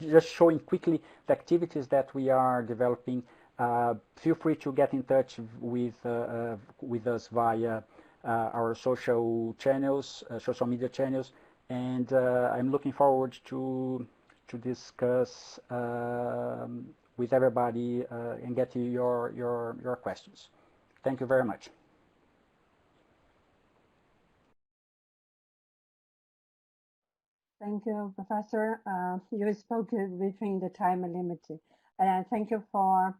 just showing quickly the activities that we are developing. Feel free to get in touch with us via our social channels, social media channels, and I'm looking forward to discuss with everybody and get your questions. Thank you very much. Thank you, Professor. You spoke within the time limit. And thank you for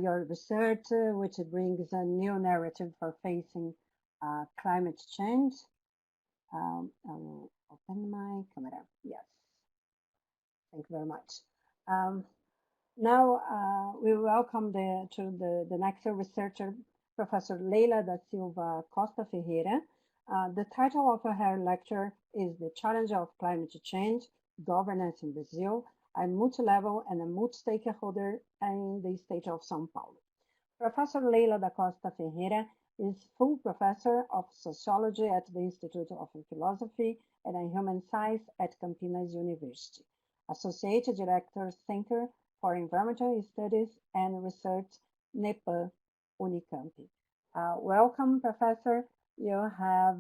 your research, which brings a new narrative for facing climate change. I will open my camera. Yes. Thank you very much. Now we welcome the next researcher, Professor Leila da Silva Costa Ferreira. The title of her lecture is The Challenge of Climate Change, Governance in Brazil, a multi-level and a multi-stakeholder in the state of São Paulo. Professor Leila da Costa Ferreira is full professor of sociology at the Institute of Philosophy and Human Science at Campinas University, Associate Director, Center for Environmental Studies and Research, NEPA, Unicamp. Welcome, Professor. You have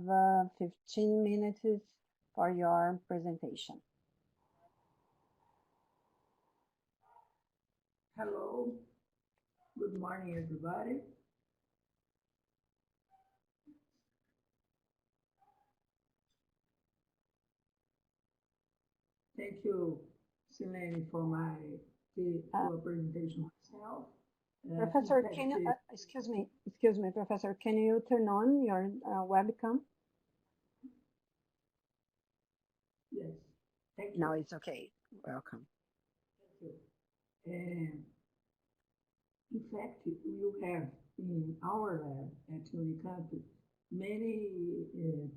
15 minutes for your presentation. Hello. Good morning, everybody. Thank you, Silene, for my presentation myself. Professor, can you, excuse me, Professor, can you turn on your webcam? Yes, thank you. No, it's okay. Welcome. Thank you. In fact, we have in our lab at Unicamp many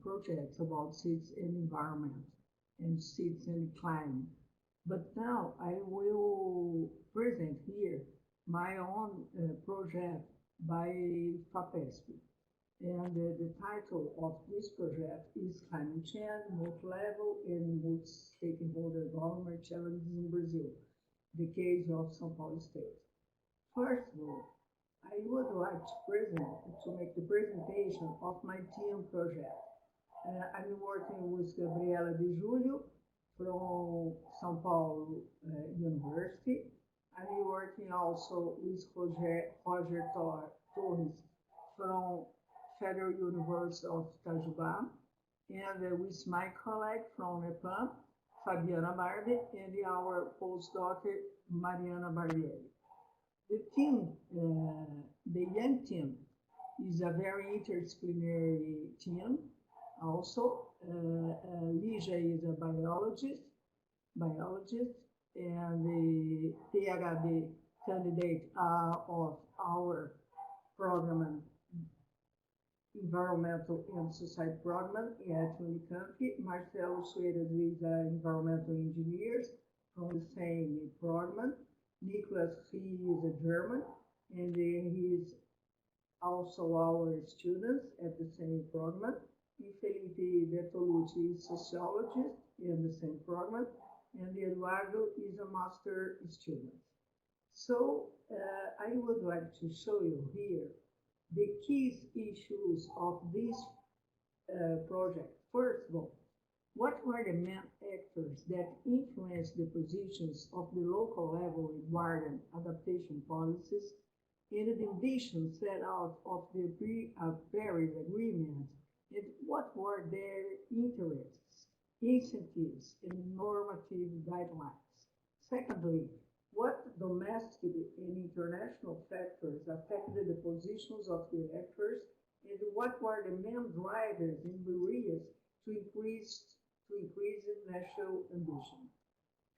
projects about cities and environment and cities and climate. But now I will present here my own project by FAPESP. And the title of this project is Climate Change, Multi-Level and Multi-Stakeholder Government Challenges in Brazil, the case of São Paulo State. First of all, I would like to make the presentation of my team project. I'm working with Gabriela de Julio from São Paulo University. I'm working also with Roger Torres from Federal University of Itajubá, and with my colleague from EPAM, Fabiana Bardi, and our postdoc, Mariana Barbieri. The team, the young team, is a very interdisciplinary team. Also, Lígia is a biologist, and the PhD candidate of our program, Environmental and Society Program at Unicamp. Marcelo Suarez is an environmental engineer from the same program. Nicholas, he is a German, and he is also our students at the same program. Felipe Bertolucci is sociologist in the same program, and Eduardo is a master student. So I would like to show you here the key issues of this project. First of all, what were the main actors that influenced the positions of the local level regarding adaptation policies and the ambitions set out of the Paris Agreement, and what were their interests, incentives, and normative guidelines? Secondly, what domestic and international factors affected the positions of the actors, and what were the main drivers and barriers to increase national ambition?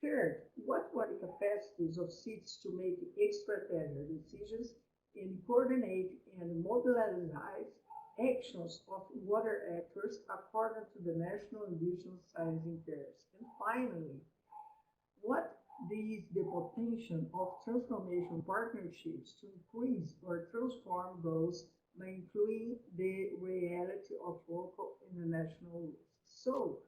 Third, what were the capacities of cities to make extraterritorial decisions and coordinate and mobilize actions of water actors according to the national ambition size interests? And finally, what is the potential of transformation partnerships to increase or transform those by including the reality of local and national risks? So,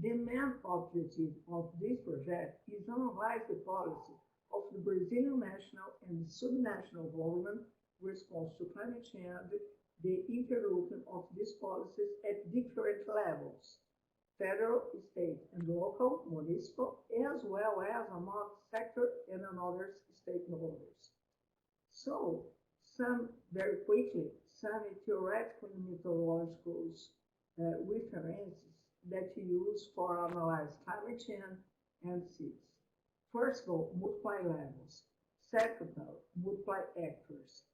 the main objective of this project is to analyze the policy of the Brazilian national and subnational government response to climate change, the interlocking of these policies at different levels, federal, state, and local, municipal, as well as among sector and other stakeholders. So, very quickly, some theoretical and methodological references that you use for analyze climate change and cities. First of all, multiply levels. Second, multiply actors.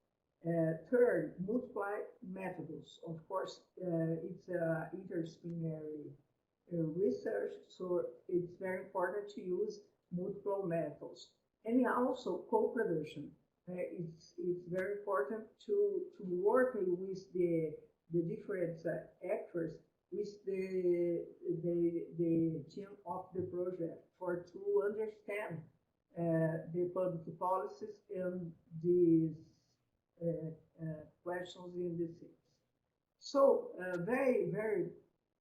Third, multiply methods. Of course, it's interdisciplinary research, so it's very important to use multiple methods. And also co-production. It's very important to work with the different actors, with the team of the project, for to understand the public policies and these questions in the cities. So very, very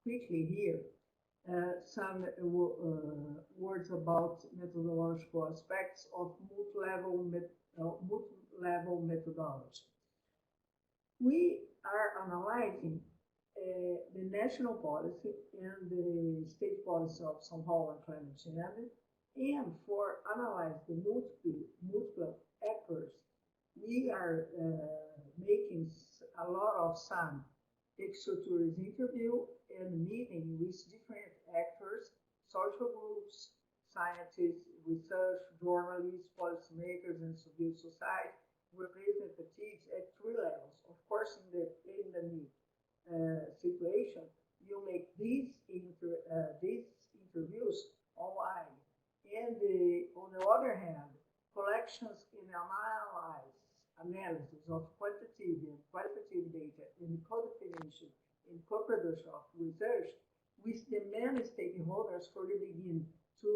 quickly here, some words about methodological aspects of multi-level methodology. We are analyzing the national policy and the state policy of São Paulo and climate change, and for analyze the multiple actors, we are making a lot of some extra-tourist interview and meeting with different actors, social groups, scientists, research, journalists, policymakers, and civil society representatives at three levels. Of course, in the situation, you make these interviews online, and on the other hand, collections in analysis of quantitative and qualitative data in co-definition and co-production of research with the main stakeholders for the begin to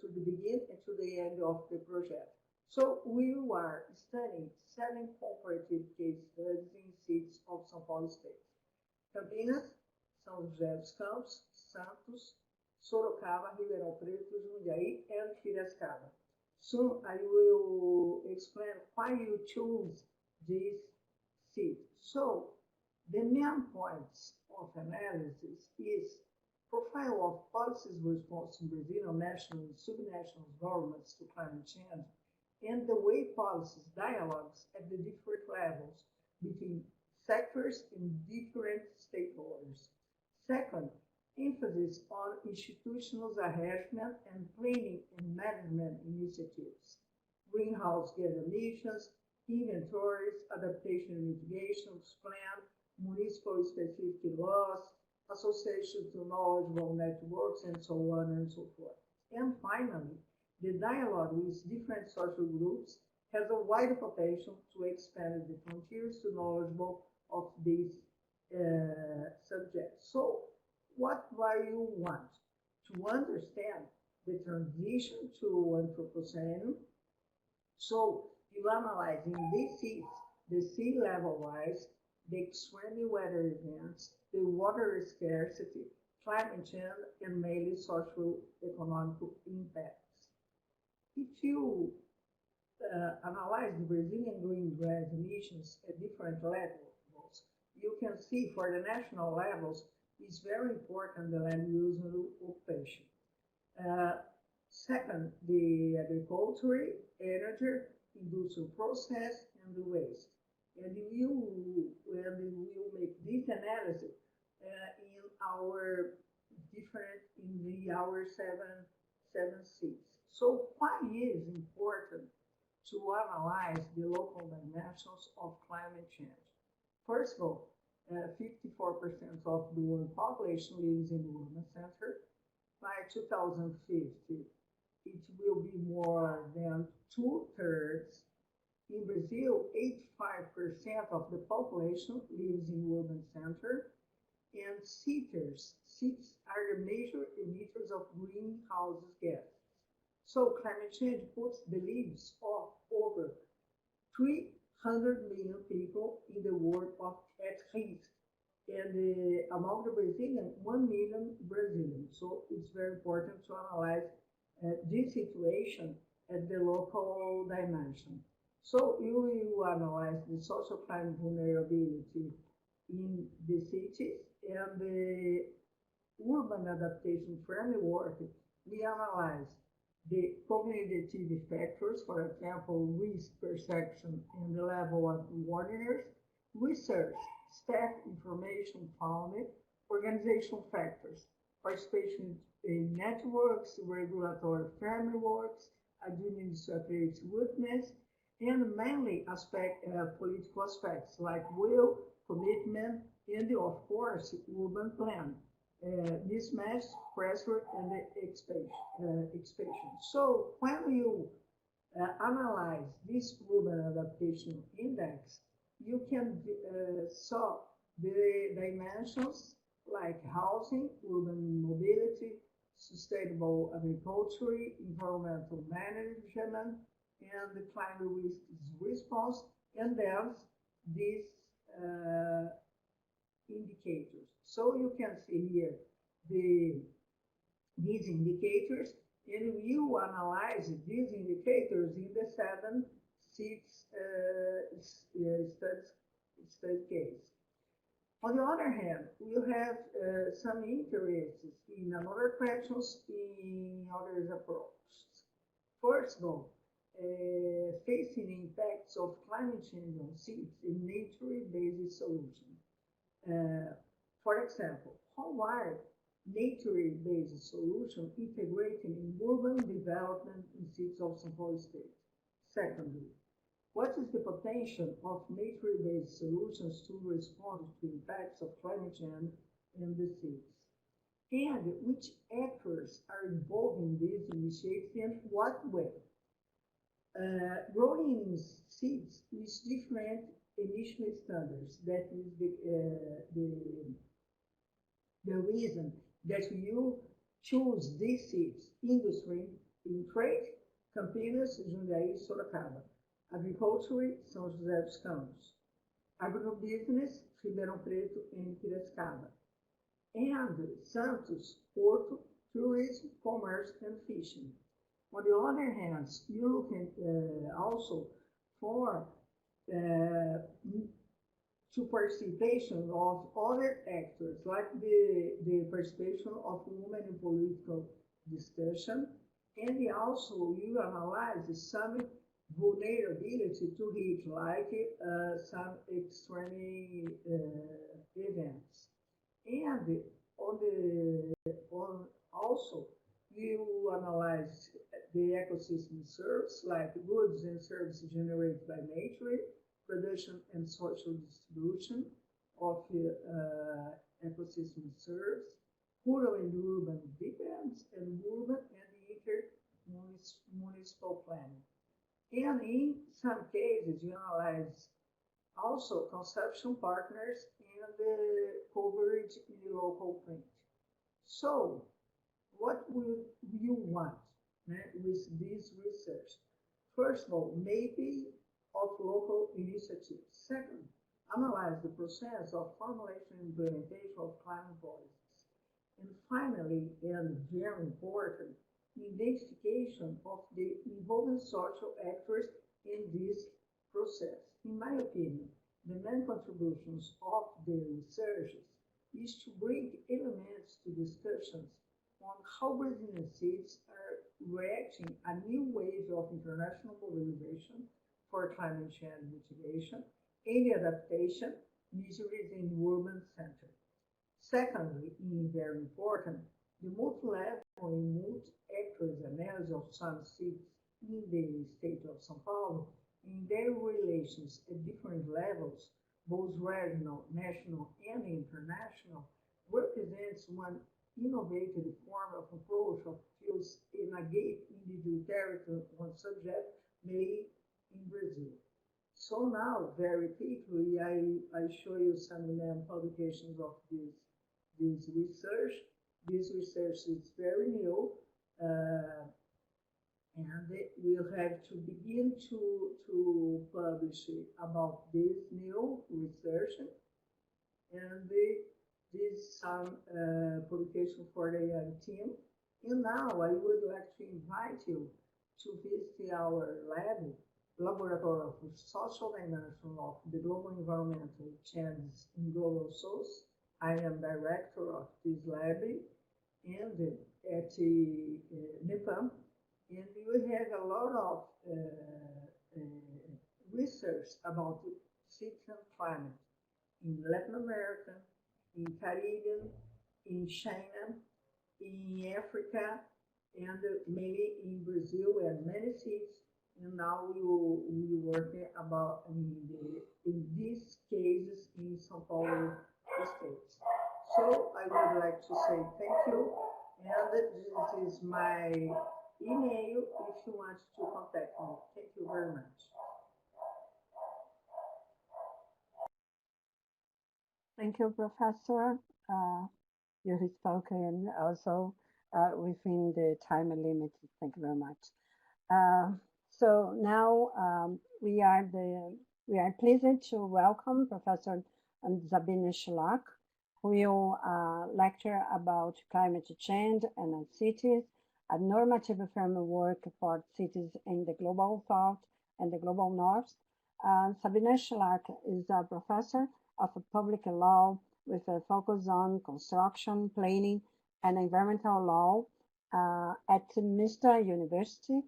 the begin and to the end of the project. So we are studying 7 comparative case studies in cities of São Paulo state: Campinas, São José dos Campos, Santos, Sorocaba, Ribeirão Preto, Jundiaí, and Piracicaba. Soon I will explain why you choose this seat. So the main points of analysis is profile of policies response in Brazilian national and subnational governments to climate change, and the way policies dialogues at the different levels between sectors, and different stakeholders. Second, emphasis on institutional arrangement and planning and management initiatives, greenhouse gas emissions, inventories, adaptation and mitigation plan, municipal specific laws, association to knowledgeable networks, and so on and so forth. And finally, the dialogue with different social groups has a wide potential to expand the frontiers to knowledgeable of these subjects. So, what do you want? To understand the transition to Anthropocene. So, you analyze in these seats the sea level rise, the extreme weather events, the water scarcity, climate change, and mainly socio-economic impacts. If you analyze the Brazilian greenhouse gas emissions at different levels, you can see for the national levels, it's very important the land use and occupation. Second, the agriculture, energy, industrial process, and the waste. And we will make this analysis in our seven seats. So why is important to analyze the local dimensions of climate change? First of all, 54% of the world population lives in the urban center. By 2050, it will be more than 2/3. In Brazil, 85% of the population lives in urban center, and cities are the major emitters of greenhouse gases. So climate change puts the lives of over 300 million people in the world at risk, and among the Brazilians, 1 million Brazilians. So it's very important to analyze this situation at the local dimension. So you will analyze the social climate vulnerability in the cities and the urban adaptation framework. We analyze the cognitive factors, for example, risk perception and the level of awareness, research, staff information found, organizational factors, participation in networks, regulatory frameworks, administrative witness, and mainly political aspects like will, commitment, and of course, urban plan, mismatch, pressure, and expansion. So when you analyze this urban adaptation index, you can saw the dimensions like housing, urban mobility, sustainable agriculture, environmental management, and the climate risk response, and then these indicators. So you can see here these indicators, and you analyze these indicators in the 6 study case. On the other hand, we have some interests in another questions in other approaches. First of all, facing impacts of climate change on cities in nature-based solutions. For example, how are nature-based solutions integrated in urban development in cities of São Paulo state? Secondly, what is the potential of nature-based solutions to respond to impacts of climate change in the cities? And which actors are involved in these initiatives and what way? Growing in seeds with different emission standards. That is the reason that you choose these seeds. Industry in trade, Campinas, Jundiaí, Sorocaba. Agriculture, São José dos Campos. Agrobusiness, Ribeirão Preto and Piracicaba. And Santos, Porto, tourism, commerce and fishing. On the other hand, you look at also for to participation of other actors, like the participation of women in political discussion, and also you analyze some vulnerability to heat, like some extreme events. And also, you analyze the ecosystem serves, like goods and services generated by nature, production and social distribution of ecosystem serves, rural and urban difference, and urban and inter-municipal planning. And in some cases, you analyze also consumption partners and the coverage in the local print. So, what will you want with this research? First of all, maybe of local initiatives. Second, analyze the process of formulation and implementation of climate policies. And finally, and very important, identification of the involved social actors in this process. In my opinion, the main contributions of the researchers is to bring elements to discussions on how Brazilian cities are reacting a new wave of international mobilization for climate change mitigation and adaptation measures in urban centers. Secondly, and very important, the multi-level and multi-actors analysis of some cities in the state of São Paulo and their relations at different levels, both regional, national, and international, represents one innovative form of approach of fills in a gap in the territory on subject made in Brazil. So now, very quickly, I show you some publications of this research. This research is very new, and we'll have to begin to publish about this new research, and this some publication for the young team. And now I would like to invite you to visit our laboratory of social dimension of the global environmental changes in global souls. I am director of this lab and at NEPAM, and we have a lot of research about cities and climate in Latin America, in Caribbean, in China, in Africa, and maybe in Brazil and many cities. And now we work about in these cases in São Paulo state. So I would like to say thank you, and this is my email if you want to contact me. Thank you very much. Thank you, Professor. You have spoken also within the time limit. Thank you very much. So now we are pleased to welcome Professor Sabine Schlag, who will lecture about climate change and cities, a normative framework for cities in the global south and the global north. Sabine Schlag is a professor of public law with a focus on construction, planning, and environmental law at Mista University.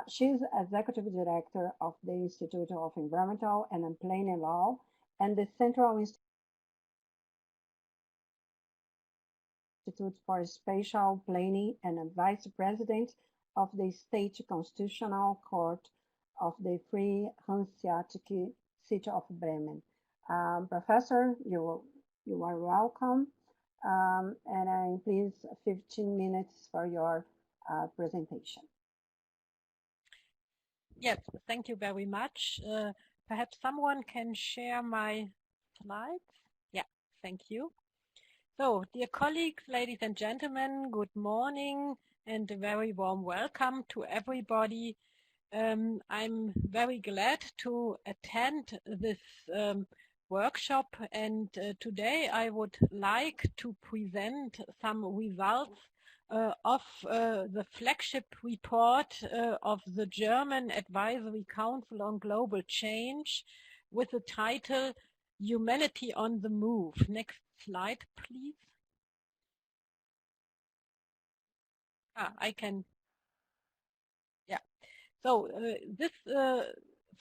She is executive director of the Institute of Environmental and Planning Law and the Central Institute for Spatial Planning and vice president of the State Constitutional Court of the Free Hanseatic City of Bremen. Professor, you are welcome, and I please 15 minutes for your presentation. Yes, thank you very much. Perhaps someone can share my slides. Yeah, thank you. So, dear colleagues, ladies and gentlemen, good morning and a very warm welcome to everybody. I'm very glad to attend this workshop, and today I would like to present some results of the flagship report of the German Advisory Council on Global Change with the title Humanity on the Move. Next slide, please. I can. Yeah. So this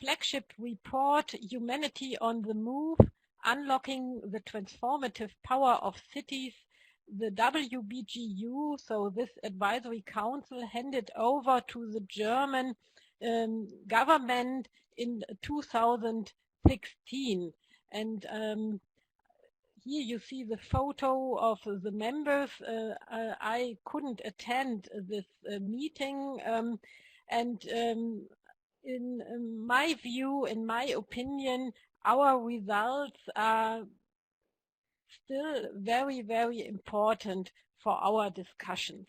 flagship report, Humanity on the Move, Unlocking the Transformative Power of Cities, the WBGU, so this advisory council, handed over to the German government in 2016. And here you see the photo of the members. I couldn't attend this meeting, and in my view, in my opinion, our results are still very, very important for our discussions.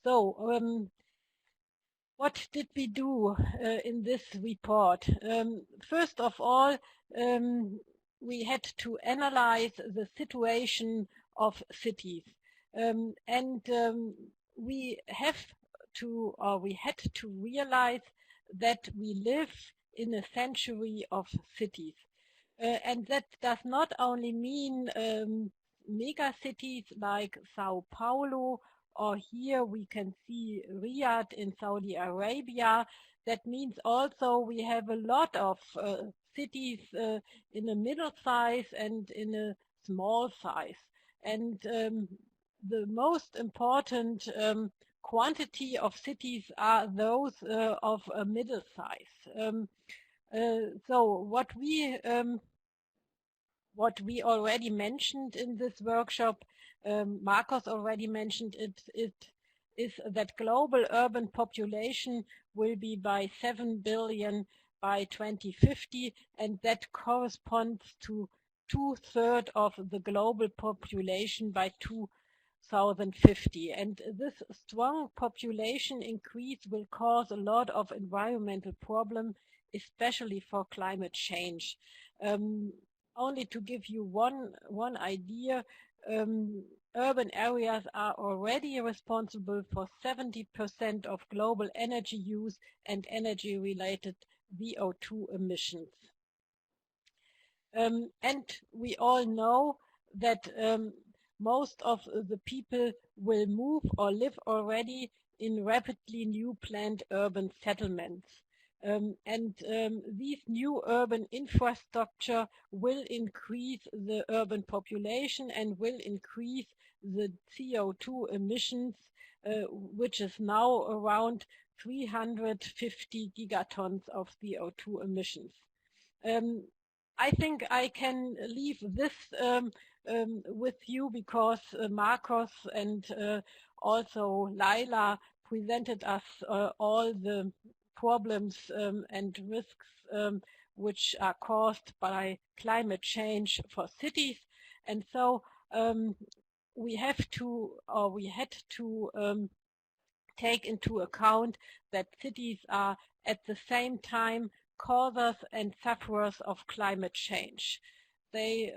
So, what did we do in this report? First of all, we had to analyze the situation of cities, and we had to realize that we live in a century of cities. And that does not only mean mega cities like São Paulo, or here we can see Riyadh in Saudi Arabia. That means also we have a lot of cities in a middle size and in a small size. And the most important quantity of cities are those of a middle size. So what we already mentioned in this workshop, Marcos already mentioned it, is that global urban population will be by 7 billion by 2050, and that corresponds to 2/3 of the global population by 2050. And this strong population increase will cause a lot of environmental problems, especially for climate change. Only to give you one idea, urban areas are already responsible for 70% of global energy use and energy-related VO2 emissions. And we all know that most of the people will move or live already in rapidly new planned urban settlements. These new urban infrastructure will increase the urban population and will increase the CO2 emissions, which is now around 350 gigatons of CO2 emissions. I think I can leave this with you because Marcos and also Laila presented us all the problems and risks which are caused by climate change for cities. And so we had to take into account that cities are at the same time causers and sufferers of climate change. They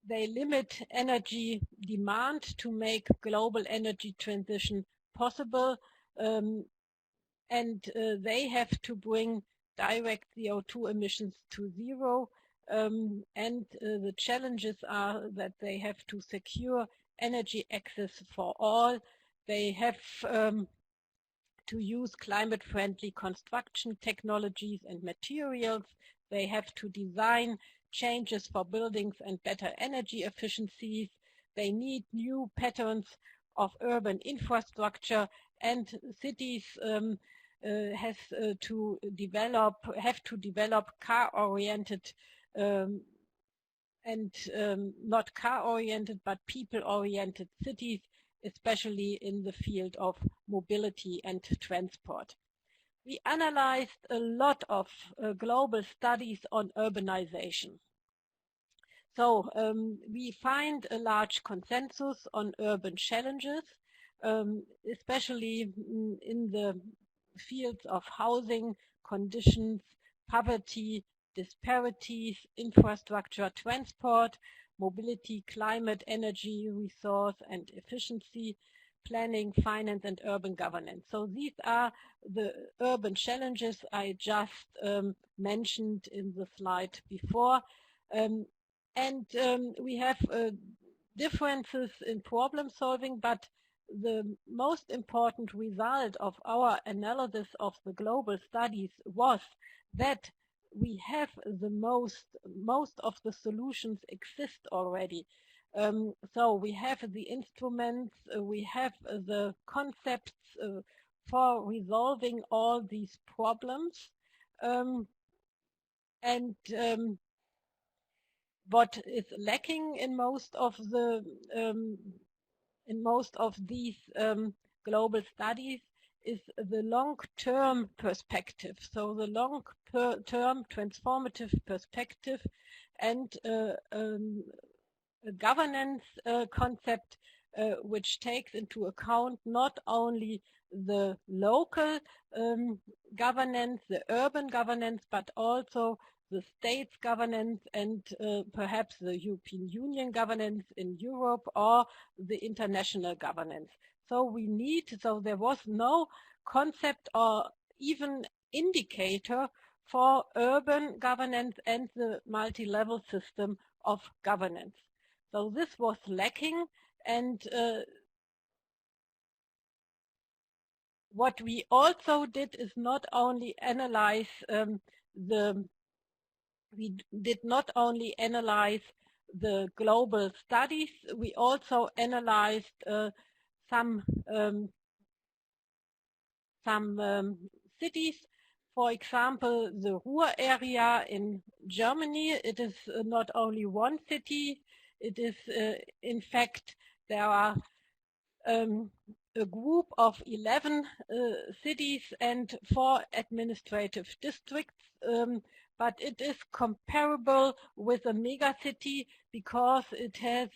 limit energy demand to make global energy transition possible, and they have to bring direct CO2 emissions to zero, and the challenges are that they have to secure energy access for all. They have to use climate-friendly construction technologies and materials. They have to design changes for buildings and better energy efficiencies. They need new patterns of urban infrastructure, and cities have to develop car-oriented and not car-oriented but people-oriented cities, especially in the field of mobility and transport. We analyzed a lot of global studies on urbanization. So we find a large consensus on urban challenges, especially in the fields of housing, conditions, poverty, disparities, infrastructure, transport, mobility, climate, energy, resource and efficiency, planning, finance, and urban governance. So these are the urban challenges I just mentioned in the slide before. We have differences in problem solving, but the most important result of our analysis of the global studies was that we have the most of the solutions exist already. So we have the instruments, we have the concepts for resolving all these problems. What is lacking in most of these global studies is the long-term perspective. So the long-term transformative perspective and a governance concept which takes into account not only the local governance, the urban governance, but also the state's governance and perhaps the European Union governance in Europe or the international governance. So there was no concept or even indicator for urban governance and the multi-level system of governance. So this was lacking, and what we also did is not only analyze we did not only analyze the global studies, we also analyzed some cities. For example, the Ruhr area in Germany. It is not only one city. It is, in fact, there are a group of 11 cities and 4 administrative districts, but it is comparable with a megacity because it has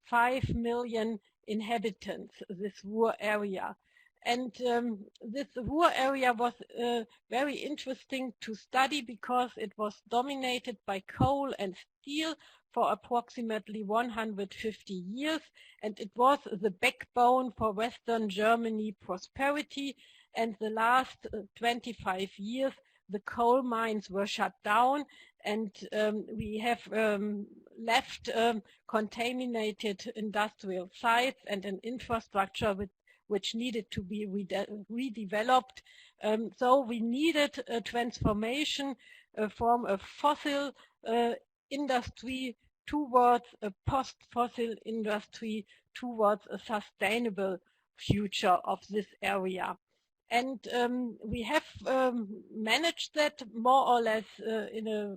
5 million inhabitants, this Ruhr area. And this Ruhr area was very interesting to study because it was dominated by coal and steel for approximately 150 years, and it was the backbone for Western Germany prosperity. And the last 25 years, the coal mines were shut down, and we have left contaminated industrial sites and an infrastructure which needed to be redeveloped. So we needed a transformation from a fossil industry towards a post-fossil industry, towards a sustainable future of this area. And we have managed that more or less in a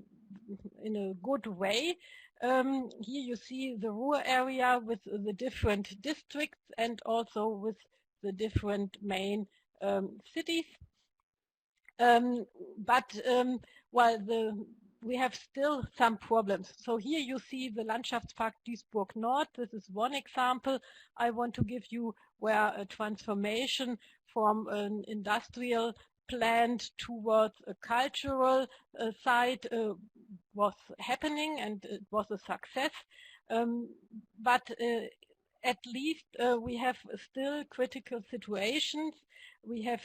good way. Here you see the Ruhr area with the different districts and also with the different main cities. We have still some problems. So here you see the Landschaftspark Duisburg Nord. This is one example I want to give you, where a transformation from an industrial plant towards a cultural site was happening, and it was a success. But at least we have still critical situations. We have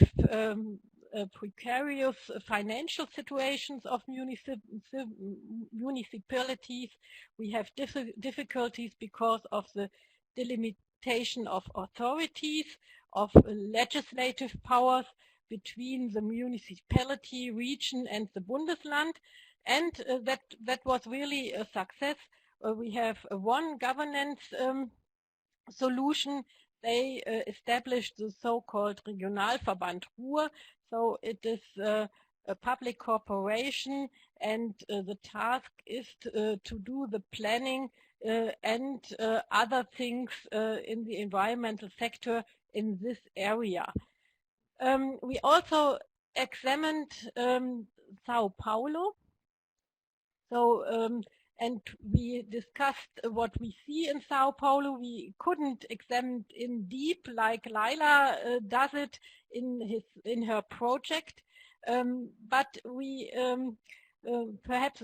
precarious financial situations of municipalities. We have difficulties because of the delimitation of authorities, of legislative powers between the municipality, region and the Bundesland. And that was really a success. We have one governance solution. They established the so-called Regionalverband Ruhr. So it is a public corporation, and the task is to do the planning and other things in the environmental sector in this area. We also examined São Paulo. So, and we discussed what we see in São Paulo. We couldn't examine in deep like Laila does it in her project, but we perhaps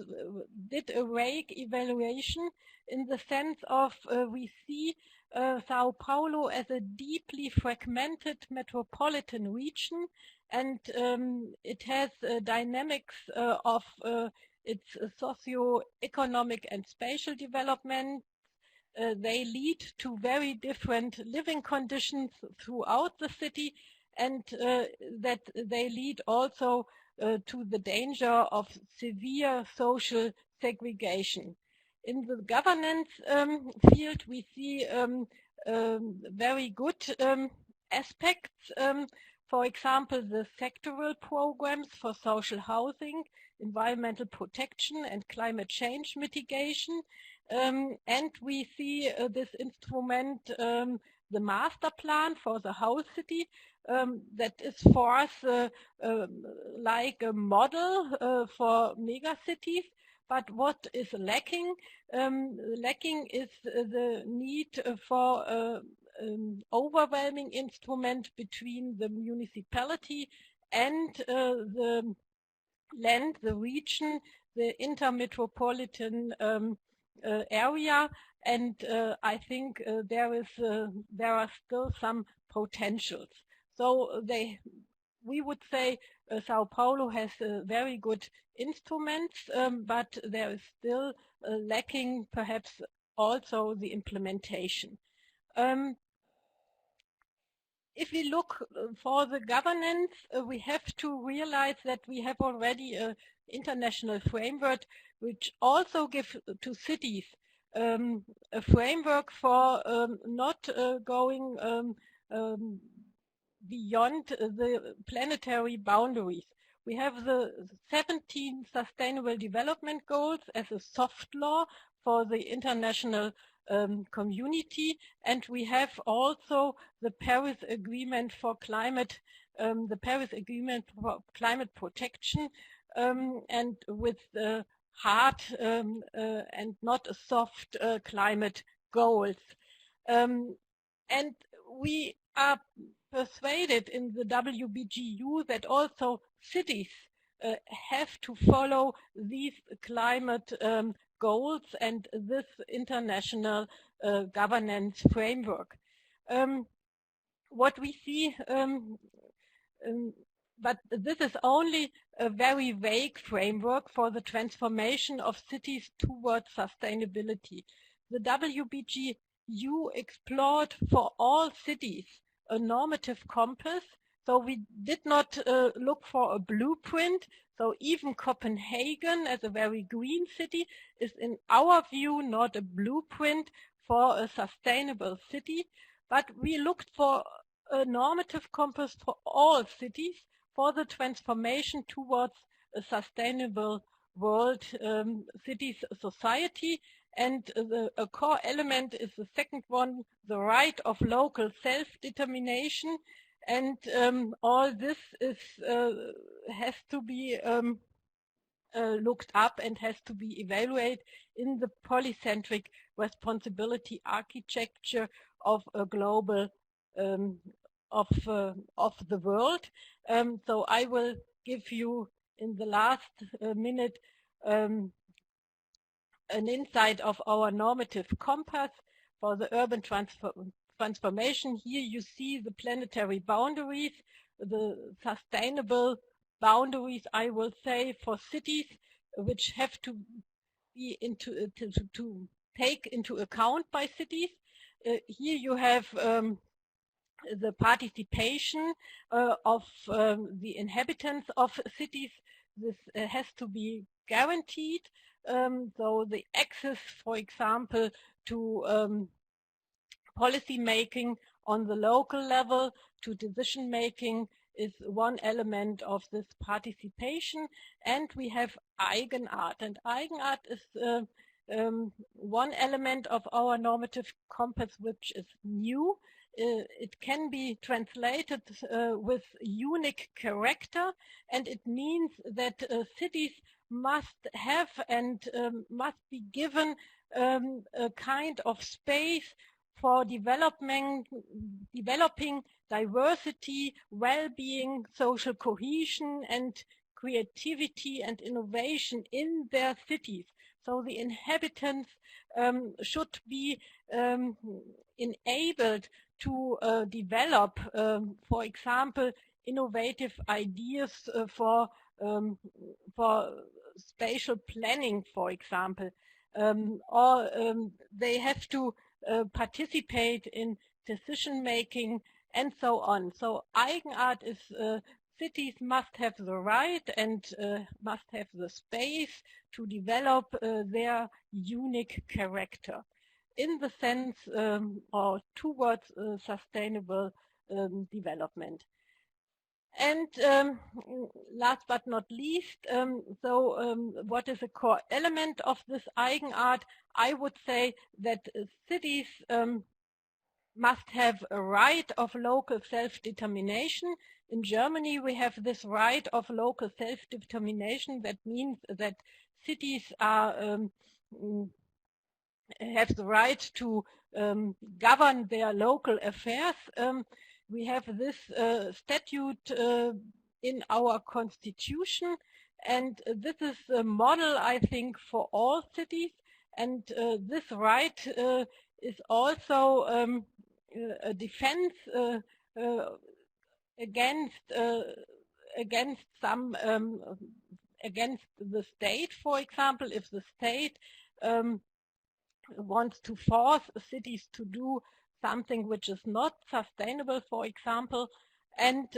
did a vague evaluation in the sense of we see São Paulo as a deeply fragmented metropolitan region, and it has dynamics of its socio-economic and spatial development. they lead to very different living conditions throughout the city, and that they lead also to the danger of severe social segregation. In the governance field, we see very good aspects. For example, the sectoral programs for social housing, environmental protection, and climate change mitigation. And we see this instrument, the master plan for the whole city, that is for us like a model for megacities. But what is lacking? Lacking is the need for overwhelming instrument between the municipality and the land, the region, the intermetropolitan area, and I think there are still some potentials. So we would say Sao Paulo has very good instruments, but there is still lacking perhaps also the implementation. If we look for the governance, we have to realize that we have already an international framework which also gives to cities a framework for not going beyond the planetary boundaries. We have the 17 Sustainable Development Goals as a soft law for the international community, and we have also the Paris Agreement for climate, protection, and with the hard and not soft climate goals. And we are persuaded in the WBGU that also cities have to follow these climate goals and this international governance framework. What we see, but this is only a very vague framework for the transformation of cities towards sustainability. The WBGU explored for all cities a normative compass. So we did not look for a blueprint. So even Copenhagen, as a very green city, is in our view not a blueprint for a sustainable city. But we looked for a normative compass for all cities for the transformation towards a sustainable world, cities, society. And a core element is the second one, the right of local self-determination. And all this is has to be looked up and has to be evaluated in the polycentric responsibility architecture of a global of the world. So I will give you in the last minute an insight of our normative compass for the urban transformation. Here you see the planetary boundaries, the sustainable boundaries, I will say, for cities, which have to be to take into account by cities. Here you have the participation of the inhabitants of cities. This has to be guaranteed. So the access, for example, to policy making on the local level, to decision making, is one element of this participation. And we have Eigenart, and Eigenart is one element of our normative compass which is new. It can be translated with unique character, and it means that cities must have and must be given a kind of space for developing diversity, well-being, social cohesion, and creativity and innovation in their cities. So the inhabitants should be enabled to develop, for example, innovative ideas for spatial planning, for example, or they have to participate in decision making, and so on. So Eigenart is cities must have the right and must have the space to develop their unique character in the sense or towards sustainable development. And last but not least, what is a core element of this Eigenart? I would say that cities must have a right of local self-determination. In Germany, we have this right of local self-determination. That means that cities are have the right to govern their local affairs. We have this statute in our constitution, and this is a model, I think, for all cities. And this right is also a defense against against the state. For example, if the state wants to force cities to do something which is not sustainable, for example. And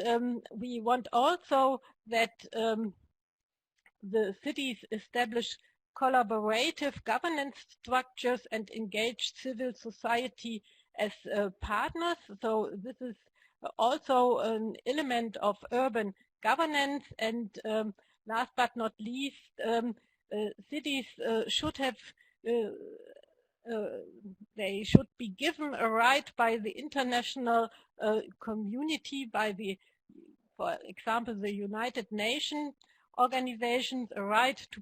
we want also that the cities establish collaborative governance structures and engage civil society as partners. So this is also an element of urban governance. And last but not least, cities should have they should be given a right by the international community, by the, for example, the United Nations organizations, a right to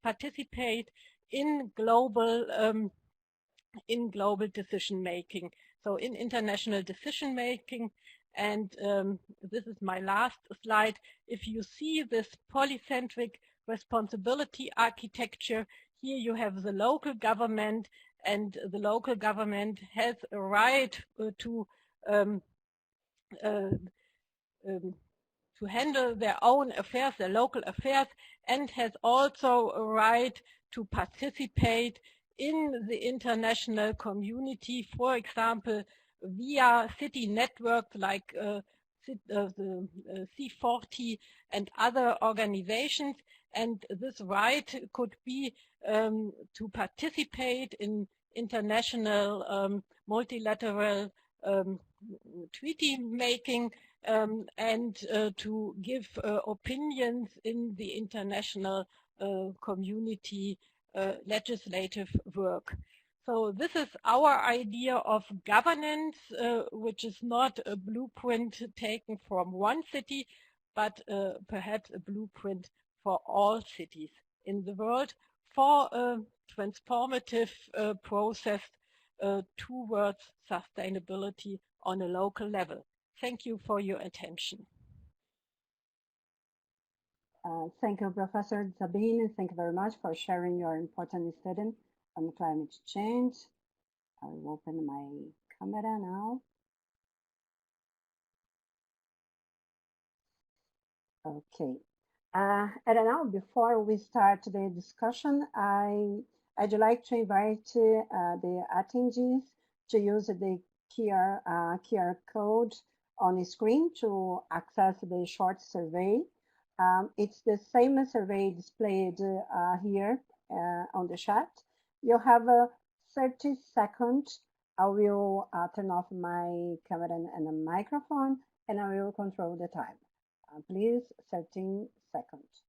participate in global decision making, so in international decision making. And this is my last slide. If you see this polycentric responsibility architecture, here you have the local government, and the local government has a right to handle their own affairs, their local affairs, and has also a right to participate in the international community, for example, via city networks like the C40 and other organizations. And this right could be to participate in international multilateral treaty making and to give opinions in the international community legislative work. So this is our idea of governance, which is not a blueprint taken from one city, but perhaps a blueprint for all cities in the world for a transformative process towards sustainability on a local level. Thank you for your attention. Thank you, Professor Sabine. Thank you very much for sharing your important study on climate change. I will open my camera now. Okay. And now, before we start the discussion, I'd like to invite the attendees to use the QR code on the screen to access the short survey. It's the same survey displayed here on the chat. You have 30 seconds. I will turn off my camera and the microphone, and I will control the time. Please, 13 seconds.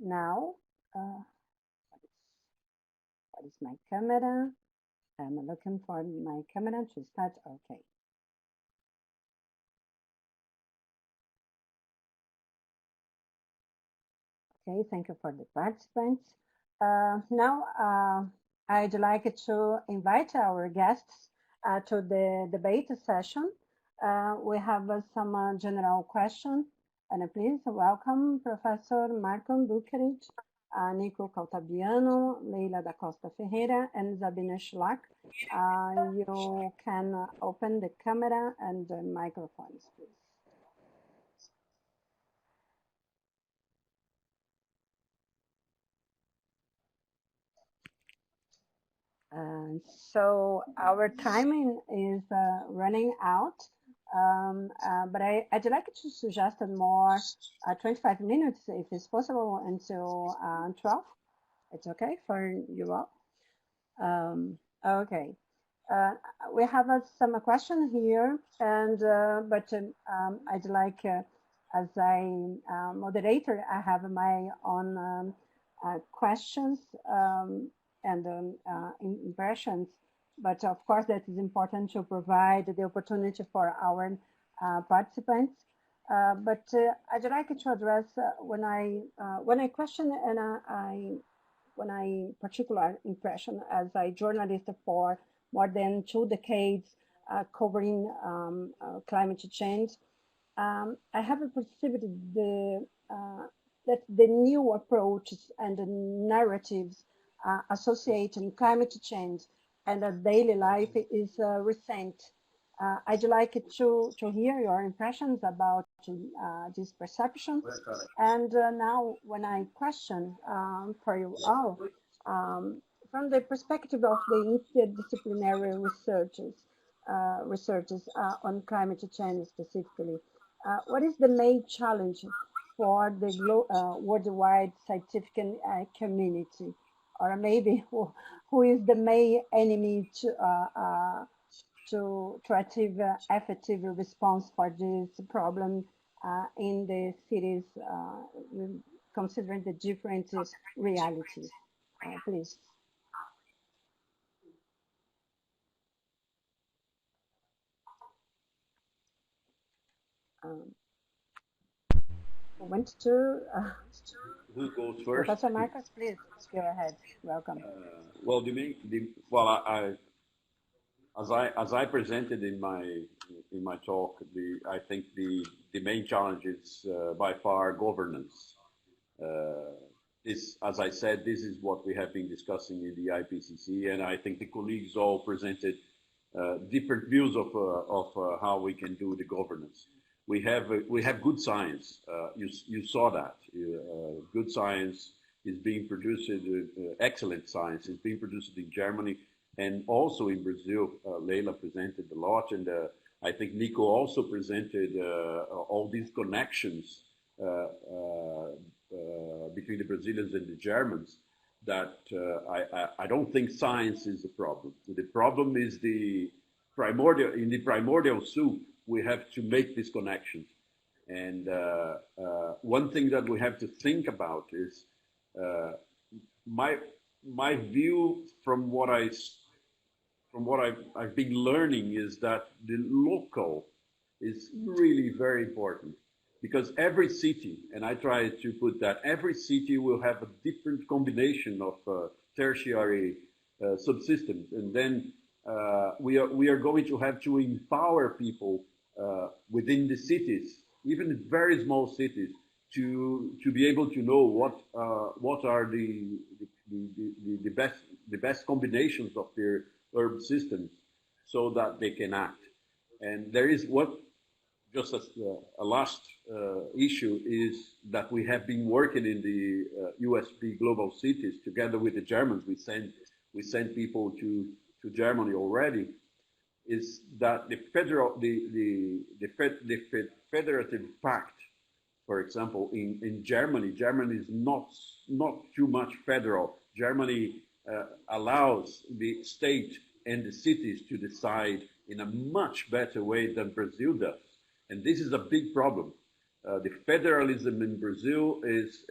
Now, What is my camera? I'm looking for my camera to start. Okay. Okay, thank you for the participants. Now, I'd like to invite our guests to the debate session. We have some general questions, and please welcome Professor Marco Bucherich, Nico Caltabiano, Leila da Costa Ferreira, and Sabine Schlack. You can open the camera and the microphones, please. So our timing is running out, but I'd like to suggest more 25 minutes, if it's possible, until 12. It's okay for you all? Okay. We have some questions here, and but I'd like, as moderator, I have my own questions and impressions, but of course that is important to provide the opportunity for our participants. But I'd like to address when I question and when I particular impression as a journalist for more than 2 decades covering climate change, I have perceived that the new approaches and the narratives associating climate change and daily life is recent. I'd like to hear your impressions about this perception. And now when I question for you all, from the perspective of the interdisciplinary researchers on climate change specifically, what is the main challenge for the worldwide scientific community? Or maybe who is the main enemy to achieve effective response for this problem in the cities, considering the different realities? Please. Went to who goes first? Professor Marcos, please go ahead. Welcome. Well, as I presented in my talk, I think the main challenge is by far governance. As I said, this is what we have been discussing in the IPCC, and I think the colleagues all presented different views of how we can do the governance. We have good science. You saw that. Good science is being produced. Excellent science is being produced in Germany and also in Brazil. Leila presented a lot, and I think Nico also presented all these connections between the Brazilians and the Germans. That I don't think science is the problem. The problem is in the primordial soup. We have to make these connections, and one thing that we have to think about is my view from what I've been learning is that the local is really very important, because every city, and I try to put that, every city will have a different combination of tertiary subsystems, and then we are going to have to empower people within the cities, even in very small cities, to be able to know what are the best combinations of their urban systems, so that they can act. And there is just as a last issue is that we have been working in the USP global cities together with the Germans. We sent people to Germany already. Is that the federative pact, for example, in Germany is not too much federal. Germany allows the state and the cities to decide in a much better way than Brazil does. And this is a big problem. The federalism in Brazil is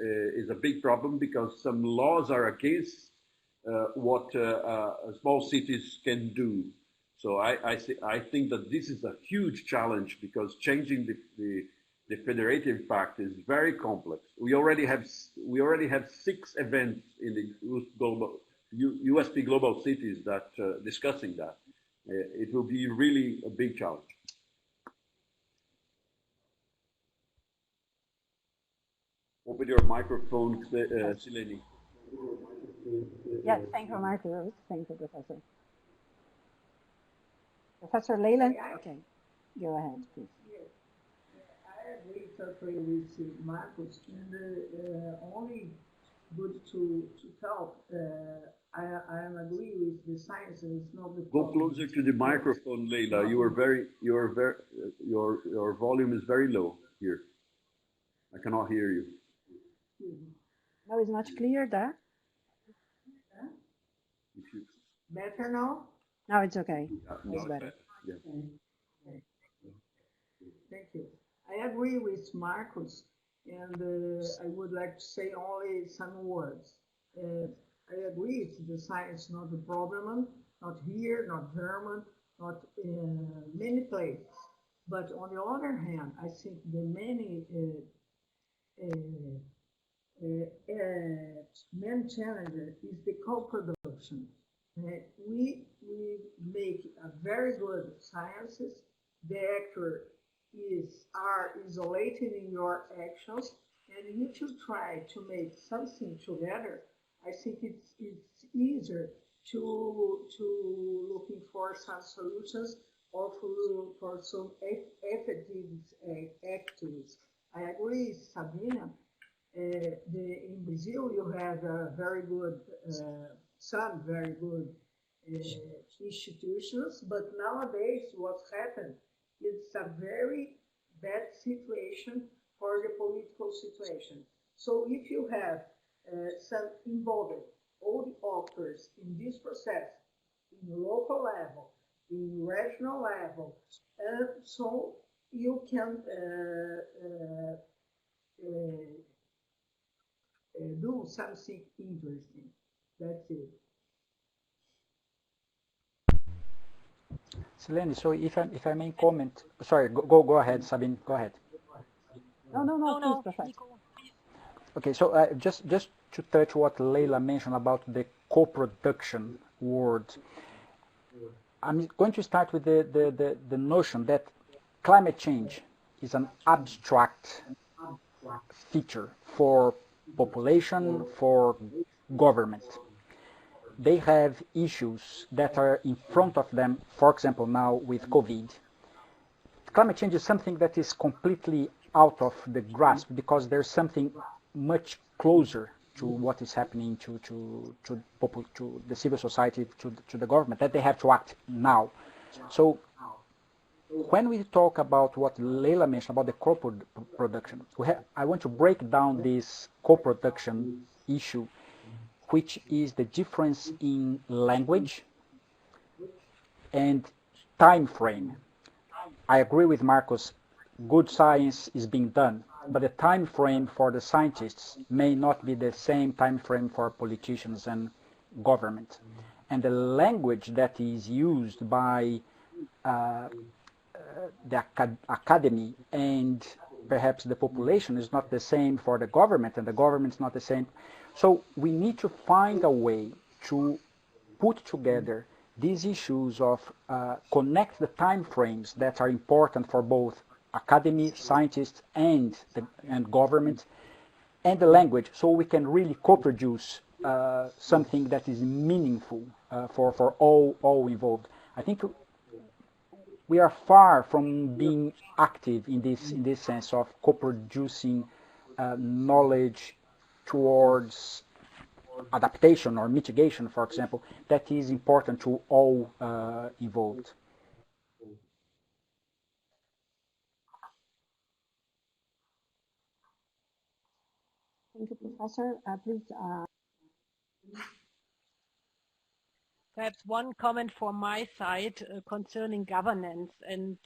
a big problem because some laws are against what small cities can do. So I think that this is a huge challenge because changing the federative pact is very complex. We already have 6 events in the USP Global Cities that discussing that. It will be really a big challenge. Open your microphone, Sileni. Yes, thank you, Marcos. Thank you, Professor. Professor Leila? Okay, go ahead, please. Yes. I agree totally with Marcos, and only good to tell. I agree with the science, and it's not the Go closer to the microphone, Leila. Your volume is very low here. I cannot hear you. Now it's much clear there. Better now? Now it's okay. Yeah, it's better. Yeah. Okay. Thank you. I agree with Marcos, and I would like to say only some words. I agree it's the science, not the problem, not here, not German, not in many places. But on the other hand, I think the many main challenge is the co-production. We make a very good sciences. The actor are isolated in your actions, and if you try to make something together, I think it's easier to looking for some solutions or for some effective activities. I agree, Sabina. In Brazil, you have very good, some very good institutions, but nowadays what's happened, it's a very bad situation for the political situation. So if you have some involved old actors in this process, in local level, in regional level, so you can do something interesting. That's it. Silene, so if I may comment, sorry, go ahead, Sabine, go ahead. No, please. Okay, so just to touch what Leila mentioned about the co-production word, I'm going to start with the notion that climate change is an abstract feature for population, for government. They have issues that are in front of them, for example, now with COVID. Climate change is something that is completely out of the grasp because there's something much closer to what is happening to the civil society, to the government, that they have to act now. So when we talk about what Leila mentioned about the co-production, I want to break down this co-production issue, which is the difference in language and time frame. I agree with Marcos, good science is being done, but the time frame for the scientists may not be the same time frame for politicians and government. And the language that is used by the academy and perhaps the population is not the same for the government, and the government is not the same. So we need to find a way to put together these issues of connect the time frames that are important for both academy, scientists, and government, and the language, so we can really co-produce something that is meaningful for all involved. I think we are far from being active in this sense of co-producing knowledge towards adaptation or mitigation, for example, that is important to all involved. Thank you, Professor. Please. Perhaps one comment from my side concerning governance. And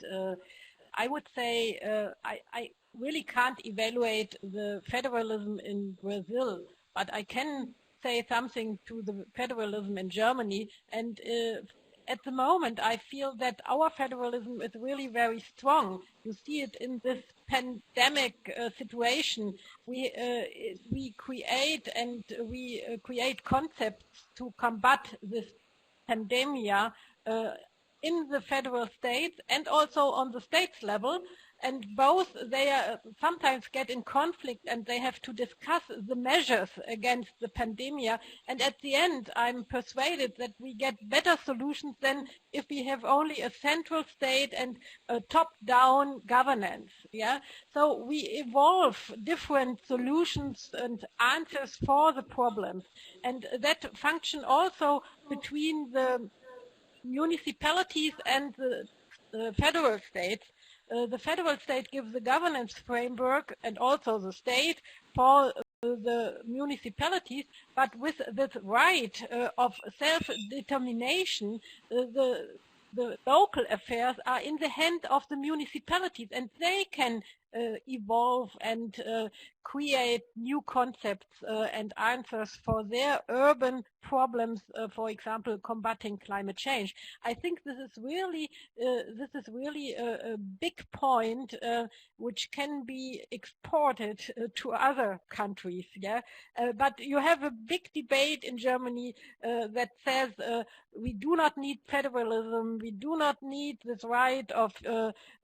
I would say I really can't evaluate the federalism in Brazil, but I can say something to the federalism in Germany. And at the moment, I feel that our federalism is really very strong. You see it in this pandemic situation. We create concepts to combat this pandemia in the federal states and also on the states level, and both they sometimes get in conflict and they have to discuss the measures against the pandemia, and at the end I'm persuaded that we get better solutions than if we have only a central state and a top-down governance. Yeah, so we evolve different solutions and answers for the problems, and that function also between the municipalities and the federal states. The federal state gives the governance framework and also the state for the municipalities, but with the right of self-determination, the local affairs are in the hand of the municipalities, and they can evolve and create new concepts and answers for their urban problems, for example, combating climate change. I think this is really a big point which can be exported to other countries. Yeah, but you have a big debate in Germany that says we do not need federalism, we do not need this right of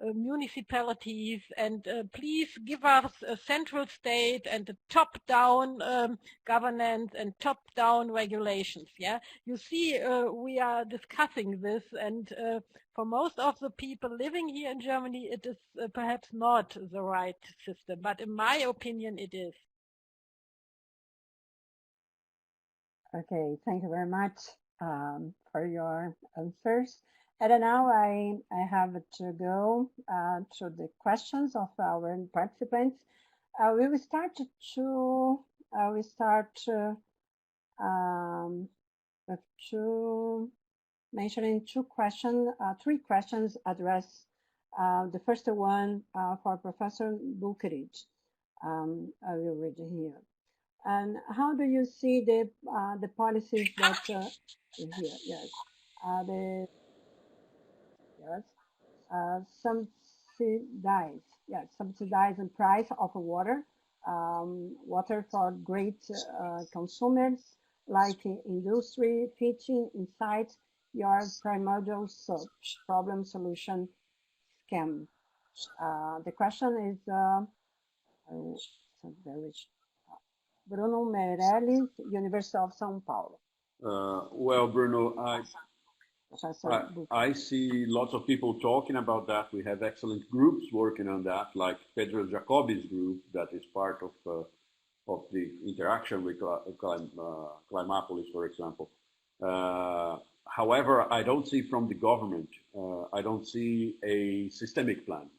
municipalities, and please give us a central state and a top-down governance and top-down regulations. Yeah, you see, we are discussing this, and for most of the people living here in Germany, it is perhaps not the right system, but in my opinion, it is. Okay, thank you very much for your answers. And now I have to go to the questions of our participants. We will start with mentioning three questions addressed. The first one for Professor Bukarich. I will read it here. And how do you see the policies that subsidize the price of water, water for great consumers like industry fitting inside your primordial problem solution scheme? The question is Bruno Meirelles, University of São Paulo. Well, Bruno, I see lots of people talking about that. We have excellent groups working on that, like Pedro Jacobi's group that is part of the interaction with Climapolis, for example. However, I don't see from the government, I don't see a systemic plan.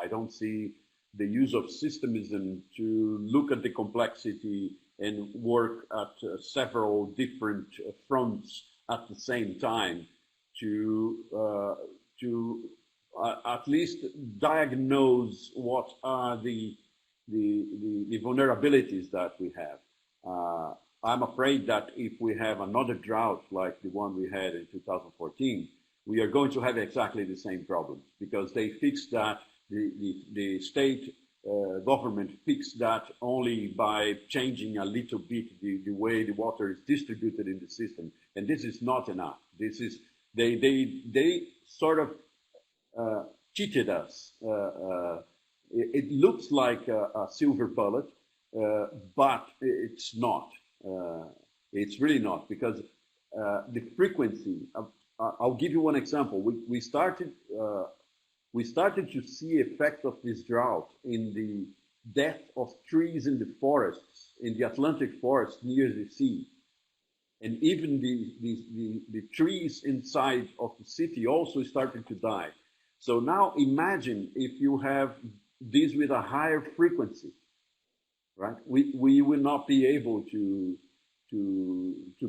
I don't see the use of systemism to look at the complexity and work at several different fronts at the same time to at least diagnose what are the vulnerabilities that we have. I'm afraid that if we have another drought like the one we had in 2014, we are going to have exactly the same problems, because they fixed that, the state government fixed that only by changing a little bit the way the water is distributed in the system, and this is not enough. This is they sort of cheated us. It looks like a silver bullet, but it's not. It's really not, because the frequency. I'll give you one example. We started to see effect of this drought in the death of trees in the forests, in the Atlantic forest near the sea. And even the trees inside of the city also started to die. So now imagine if you have this with a higher frequency, right? We will not be able to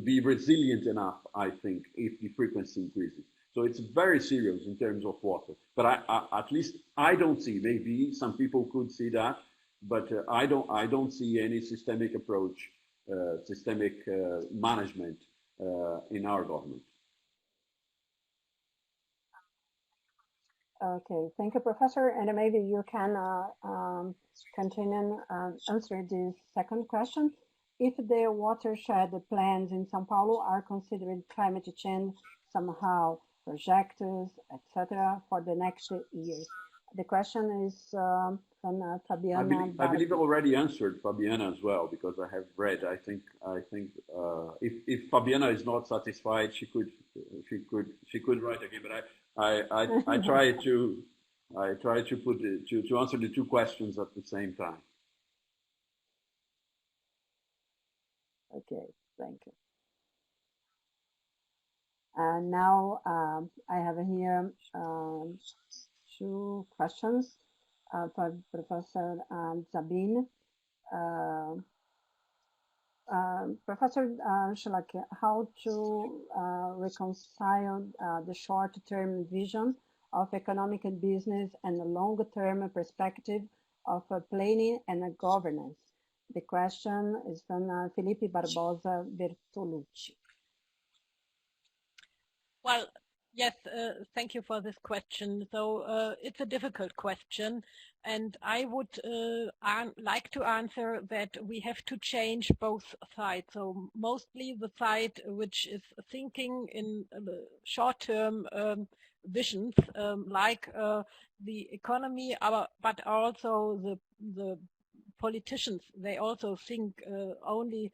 be resilient enough, I think, if the frequency increases. So it's very serious in terms of water. But at least I don't see. Maybe some people could see that, but I don't see any systemic approach, systemic management in our government. Okay, thank you, Professor. And maybe you can continue answer this second question. If the watershed plans in São Paulo are considering climate change somehow, projectors, etc., for the next years. The question is from Fabiana. I believe I already answered Fabiana as well, because I have read. I think if Fabiana is not satisfied, she could write again. But I try to to answer the two questions at the same time. Okay, thank you. And now I have here two questions for Professor Sabine. Professor Schlag, how to reconcile the short-term vision of economic and business and the long-term perspective of planning and governance? The question is from Felipe Barbosa Bertolucci. Well, yes, thank you for this question. So it's a difficult question, and I would like to answer that we have to change both sides. So mostly the side which is thinking in short-term visions, like the economy, but also the politicians. They also think only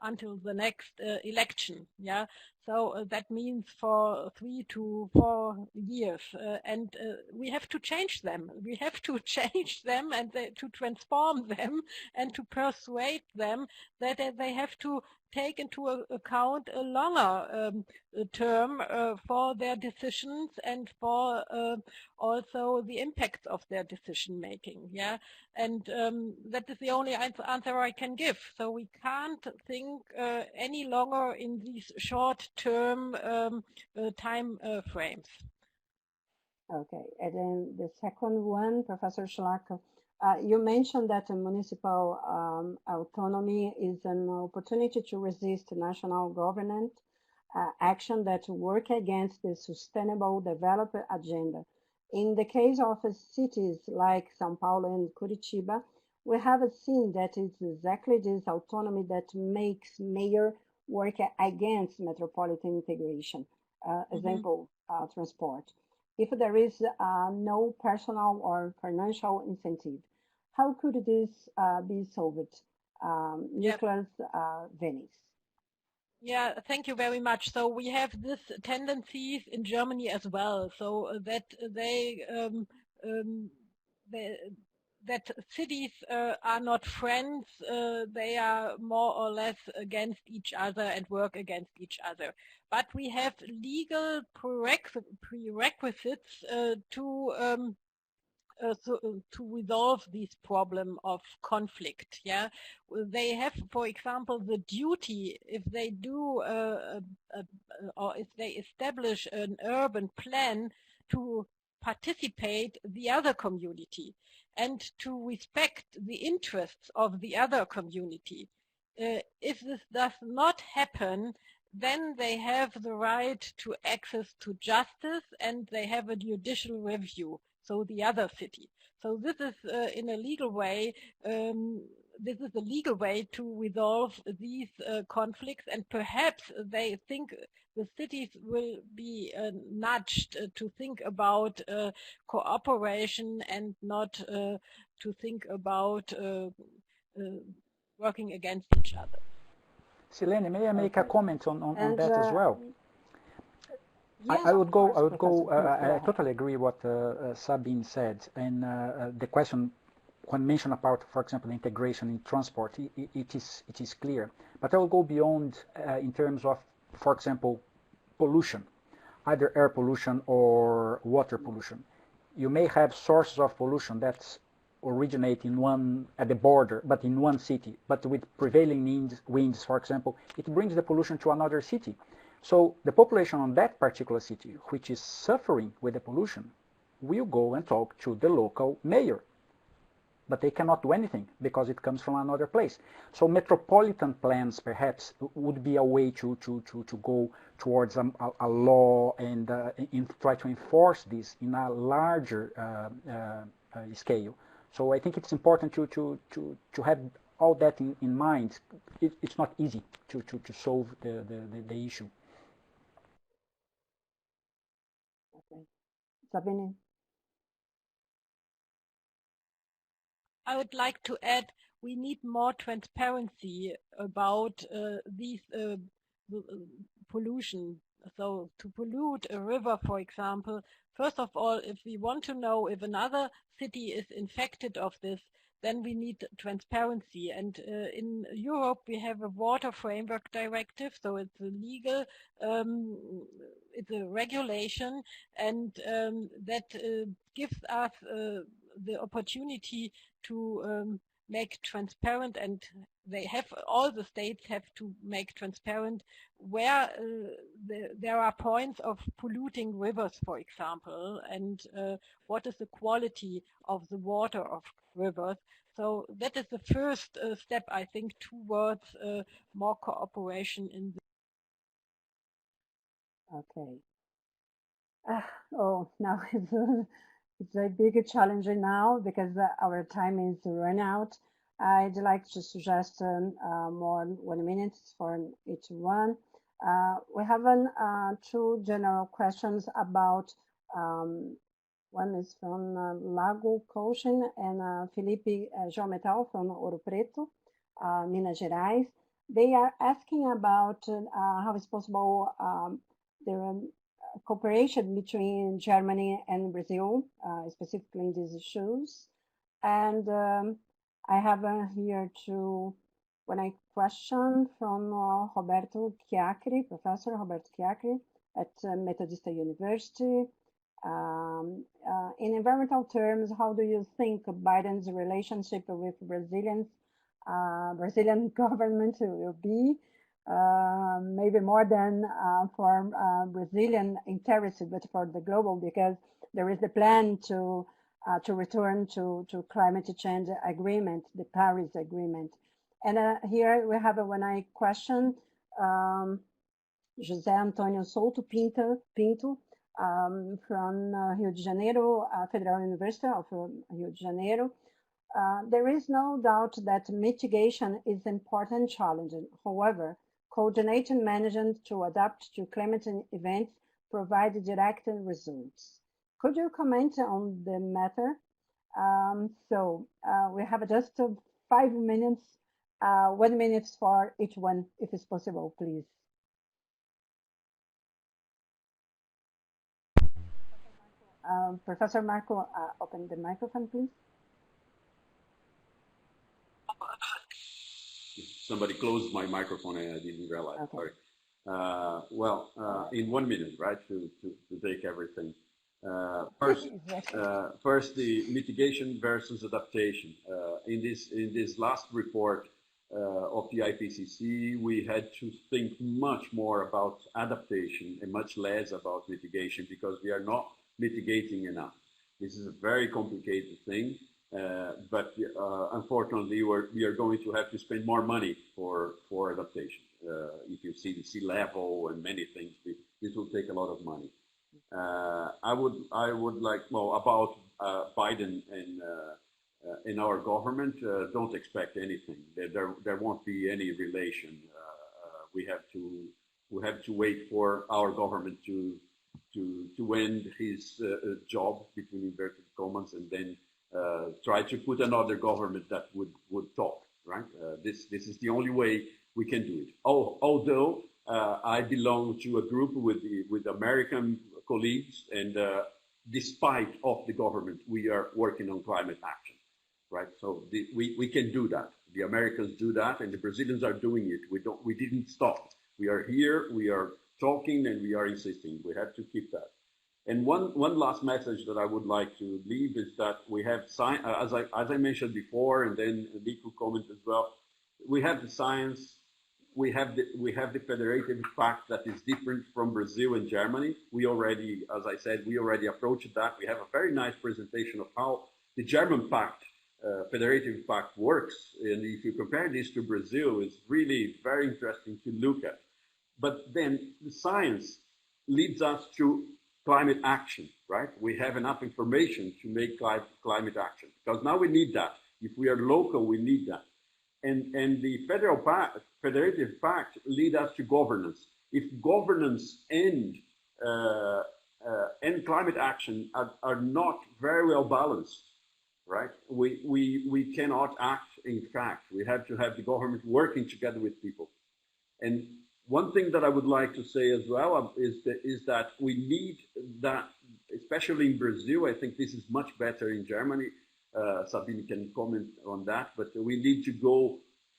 until the next election. Yeah. So that means for 3 to 4 years, and we have to change them. We have to change them and to transform them and to persuade them that they have to take into account a longer term for their decisions and for also the impacts of their decision making. Yeah, and that is the only answer I can give. So we can't think any longer in these short-term time frames. Okay, and then the second one, Professor Schlag, you mentioned that municipal autonomy is an opportunity to resist national government action that work against the sustainable development agenda. In the case of cities like São Paulo and Curitiba, we have seen that it's exactly this autonomy that makes mayor work against metropolitan integration. Example, transport. If there is no personal or financial incentive, how could this be solved? Nicholas Venice. Yeah, thank you very much. So we have this tendencies in Germany as well, so that that cities are not friends, they are more or less against each other and work against each other. But we have legal prerequisites to resolve this problem of conflict. Yeah, they have, for example, the duty, if they do or if they establish an urban plan, to participate the other community and to respect the interests of the other community. If this does not happen, then they have the right to access to justice and they have a judicial review. So the other city. So this is in a legal way. This is a legal way to resolve these conflicts, and perhaps they think the cities will be nudged to think about cooperation and not to think about working against each other. Silene, may I make a comment on that as well? Yes, I would go. I totally agree what Sabine said, and the question when mentioned about, for example, integration in transport, it is clear. But I will go beyond in terms of, for example, pollution, either air pollution or water pollution. You may have sources of pollution that originate at the border, but in one city. But with prevailing winds, for example, it brings the pollution to another city. So the population on that particular city, which is suffering with the pollution, will go and talk to the local mayor. But they cannot do anything because it comes from another place. So metropolitan plans perhaps would be a way to go towards a law and try to enforce this in a larger scale. So I think it's important to have all that in mind. It's not easy to solve the issue. Okay. Sabine? I would like to add, we need more transparency about these pollution. So to pollute a river, for example, first of all, if we want to know if another city is infected of this, then we need transparency. And in Europe, we have a water framework directive, so it's a legal, it's a regulation, and that gives us the opportunity to make transparent, and all the states have to make transparent where there are points of polluting rivers, for example, and what is the quality of the water of rivers. So that is the first step, I think, towards more cooperation in the Okay. Now it's a big challenge now because our time is run out. I'd like to suggest more 1 minute for each one. We have two general questions about, one is from Lago Cochin and Felipe João Metal from Ouro Preto, Minas Gerais. They are asking about how it's possible the cooperation between Germany and Brazil, specifically in these issues. And I have here one question from Roberto Chiacri, Professor Roberto Chiacri at Methodista University. In environmental terms, how do you think Biden's relationship with Brazilian government will be? Maybe more than for Brazilian interests, but for the global, because there is the plan to return to climate change agreement, the Paris Agreement. And here we have one question, José Antônio Souto Pinto from Rio de Janeiro, Federal University of Rio de Janeiro. There is no doubt that mitigation is an important challenge. However, coordinated management to adapt to climate events provide direct results. Could you comment on the matter? We have just 5 minutes, 1 minute for each one, if it's possible, please. Professor Marco, open the microphone, please. Somebody closed my microphone and I didn't realize. Okay. Sorry. In 1 minute, right, to take everything. First, the mitigation versus adaptation. In this last report of the IPCC, we had to think much more about adaptation and much less about mitigation because we are not mitigating enough. This is a very complicated thing. But unfortunately, we are going to have to spend more money for adaptation. If you see the sea level and many things, this will take a lot of money. I would like, about Biden and our government, don't expect anything. There won't be any relation. We have to wait for our government to end his job, between inverted commas, and then try to put another government that would talk, right? This is the only way we can do it. Although I belong to a group with American colleagues, and despite of the government, we are working on climate action, right? So we can do that. The Americans do that, and the Brazilians are doing it. We didn't stop. We are here. We are talking, and we are insisting. We have to keep that. And one last message that I would like to leave is that we have, as I mentioned before, and then Nico commented as well, we have the science, we have the federative pact that is different from Brazil and Germany. We already, as I said, we already approached that. We have a very nice presentation of how the German pact, federative pact works. And if you compare this to Brazil, it's really very interesting to look at. But then the science leads us to climate action, right? We have enough information to make climate action, because now we need that. If we are local, we need that. And the federative pact lead us to governance. If governance and climate action are not very well balanced, right? We cannot act. In fact, we have to have the government working together with people. And one thing that I would like to say as well is that we need that, especially in Brazil. I think this is much better in Germany. Sabine can comment on that, but we need to go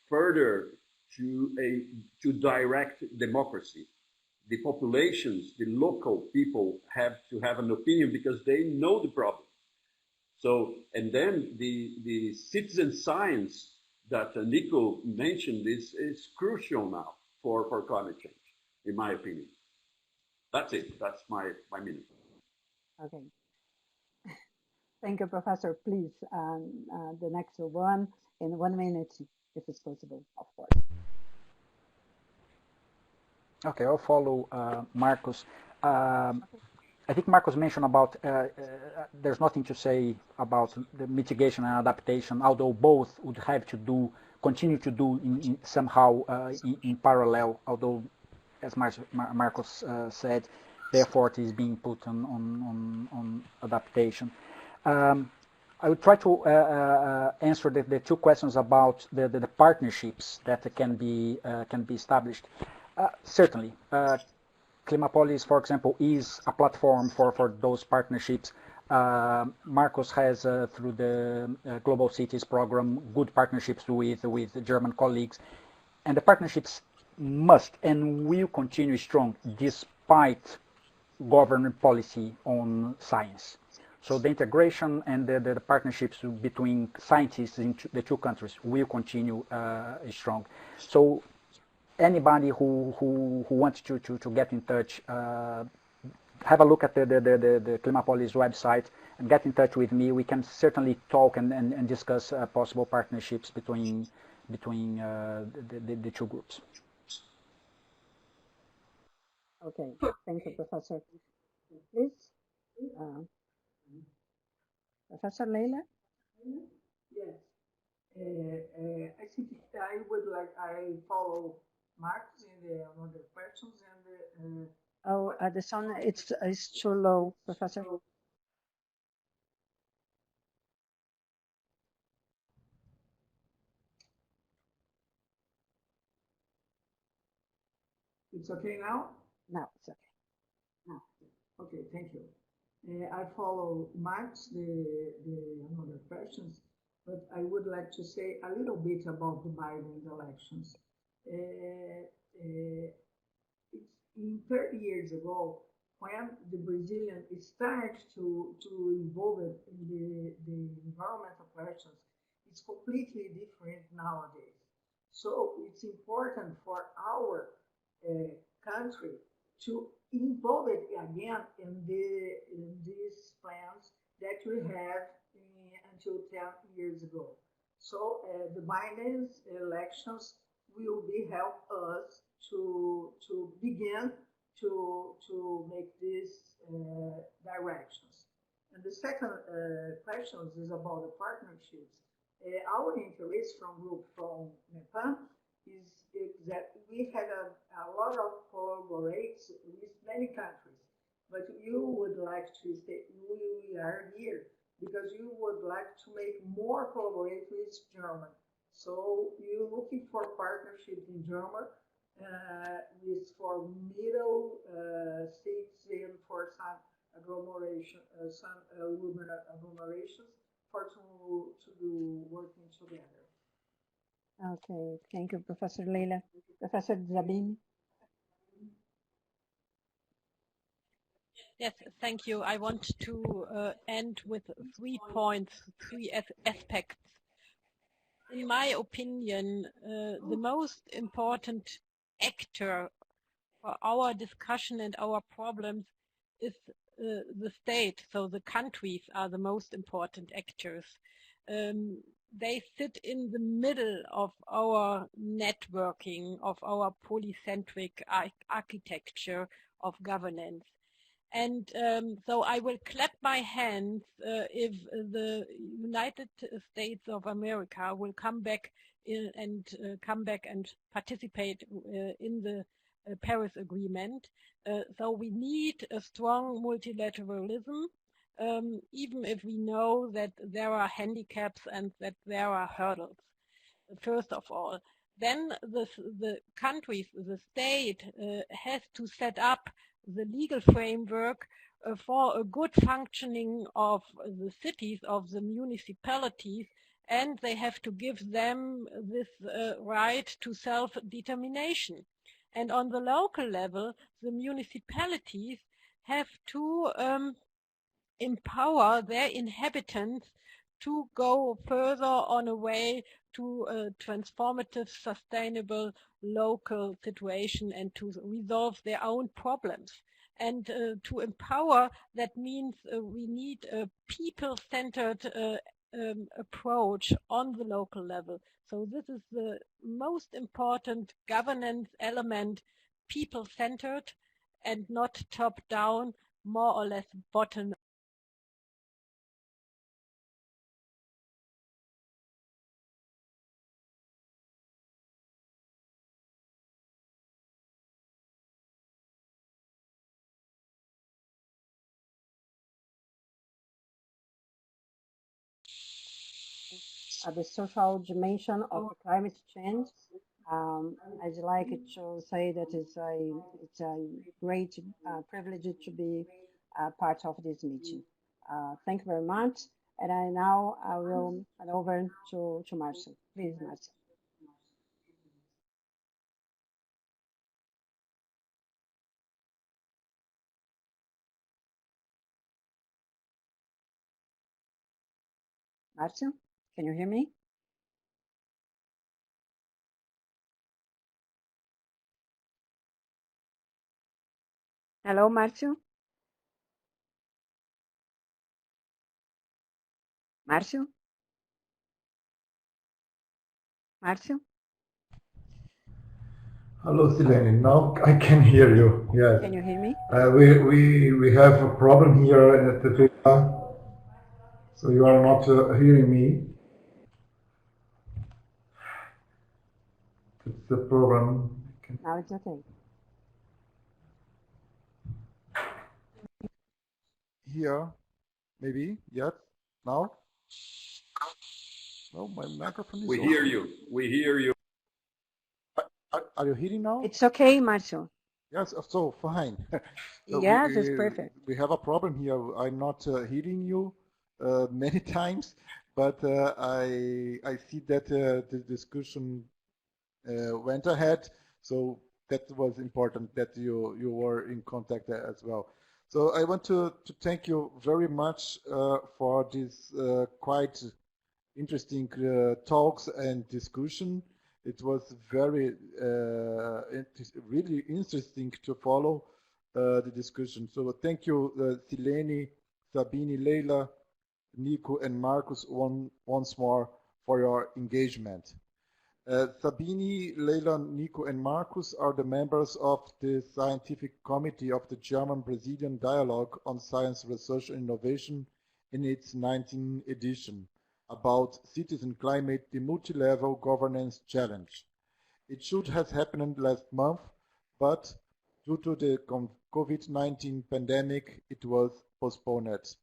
further to direct democracy. The populations, the local people have to have an opinion because they know the problem. So, and then the citizen science that Nico mentioned is crucial now for climate change, in my opinion. That's it. That's my minute. Okay. Thank you, Professor. Please, the next one in 1 minute, if it's possible, of course. Okay, I'll follow Marcos. I think Marcos mentioned about there's nothing to say about the mitigation and adaptation, although both would have to continue to do somehow in parallel, although, as Marcos said, the effort is being put on adaptation. I would try to answer the two questions about the partnerships that can be established. Certainly, Climapolis, for example, is a platform for those partnerships. Marcos has, through the Global Cities program, good partnerships with German colleagues. And the partnerships must and will continue strong despite government policy on science. So the integration and the partnerships between scientists in the two countries will continue strong. So anybody who wants to get in touch, have a look at the Climapolis website and get in touch with me. We can certainly talk and discuss possible partnerships between the two groups. Okay, thank you, Professor. Please, Professor Leila? Yes. I think I follow Marcos in the other questions and the sound it's too low, Professor. It's okay now? No, it's okay. No. Okay, thank you. I follow Marx, the other questions, but I would like to say a little bit about the Biden elections. In 30 years ago, when the Brazilians started to involve in the environmental questions, it's completely different nowadays. So it's important for our country to involve it again in these plans that we had until 10 years ago. So the Biden's elections will help us to begin to make these directions. And the second question is about the partnerships. Our interest from NEPAM is that we had a lot of collaborates with many countries, but you would like to say we are here because you would like to make more collaborate with Germany. So you're looking for partnership in Germany with for middle states and for some agglomeration, some urban agglomerations to do working together. Okay, thank you, Professor Leila. Professor Sabine? Yes, thank you. I want to end with 3 points, 3 aspects. In my opinion, the most important actor for our discussion and our problems is the state. So the countries are the most important actors. They sit in the middle of our networking, of our polycentric architecture of governance. And so I will clap my hands if the United States of America will come back and participate in the Paris Agreement. So we need a strong multilateralism, even if we know that there are handicaps and that there are hurdles, first of all. Then the countries, the state has to set up the legal framework for a good functioning of the cities, of the municipalities, and they have to give them this right to self-determination. And on the local level, the municipalities have to empower their inhabitants to go further on a way to a transformative, sustainable local situation and to resolve their own problems. And to empower, that means we need a people-centered approach on the local level. So this is the most important governance element, people-centered and not top-down, more or less bottom. The social dimension of climate change. I'd like to say that it's a great privilege to be part of this meeting. Thank you very much. And I will hand over to Marcia. Please, Marcia. Marcia, can you hear me? Hello, Marcia? Marcia? Marcia? Hello, Silene. Now I can hear you. Yes. Can you hear me? We have a problem here at the villa, so you are not hearing me. It's the problem. Now it's okay. Here, maybe. Yes. Now. No, my microphone is. We hear you. We hear you. Are you hearing now? It's okay, Marcio. Yes, so fine. So yes, it's perfect. We have a problem here. I'm not hearing you many times, but I see that the discussion went ahead. So that was important that you were in contact as well. So I want to thank you very much for this quite interesting talks and discussion. It was very, really interesting to follow the discussion. So thank you, Silene, Sabine, Leila, Nico, and Marcus once more for your engagement. Sabine, Leila, Nico, and Marcus are the members of the Scientific Committee of the German-Brazilian Dialogue on Science, Research, and Innovation in its 19th edition, about Citizen Climate, the Multi-Level Governance Challenge. It should have happened last month, but due to the COVID-19 pandemic, it was postponed.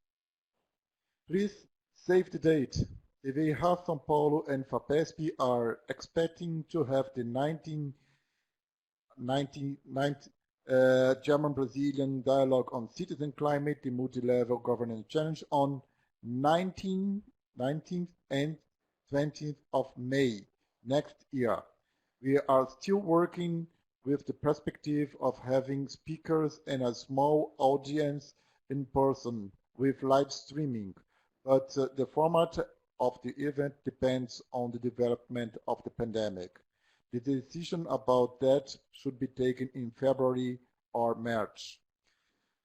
Please save the date. DWIH São Paulo and FAPESP are expecting to have the 19th German-Brazilian Dialogue on Citizen Climate, the Multi-Level Governance Challenge on 19th and 20th of May next year. We are still working with the perspective of having speakers and a small audience in person with live streaming, but the format of the event depends on the development of the pandemic. The decision about that should be taken in February or March.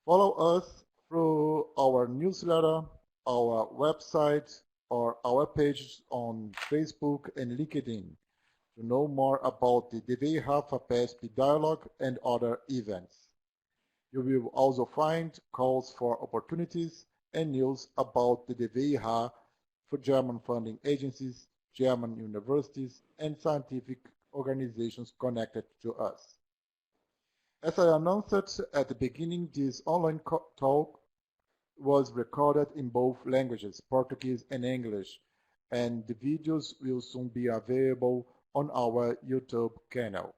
Follow us through our newsletter, our website, or our pages on Facebook and LinkedIn to know more about the DWIH FAPESP dialogue and other events. You will also find calls for opportunities and news about the DWIH for German funding agencies, German universities, and scientific organizations connected to us. As I announced at the beginning, this online talk was recorded in both languages, Portuguese and English, and the videos will soon be available on our YouTube channel.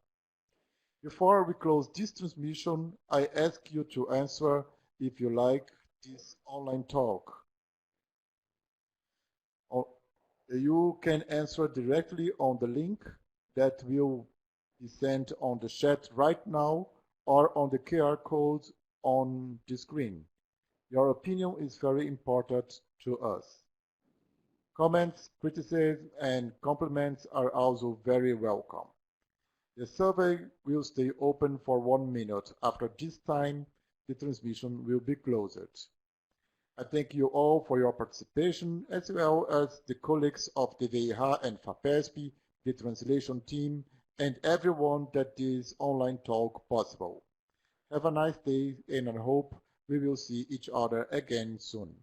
Before we close this transmission, I ask you to answer if you like this online talk. You can answer directly on the link that will be sent on the chat right now or on the QR code on the screen. Your opinion is very important to us. Comments, criticism, and compliments are also very welcome. The survey will stay open for 1 minute. After this time, the transmission will be closed. I thank you all for your participation, as well as the colleagues of the DWIH and FAPESP, the translation team, and everyone that this online talk possible. Have a nice day, and I hope we will see each other again soon.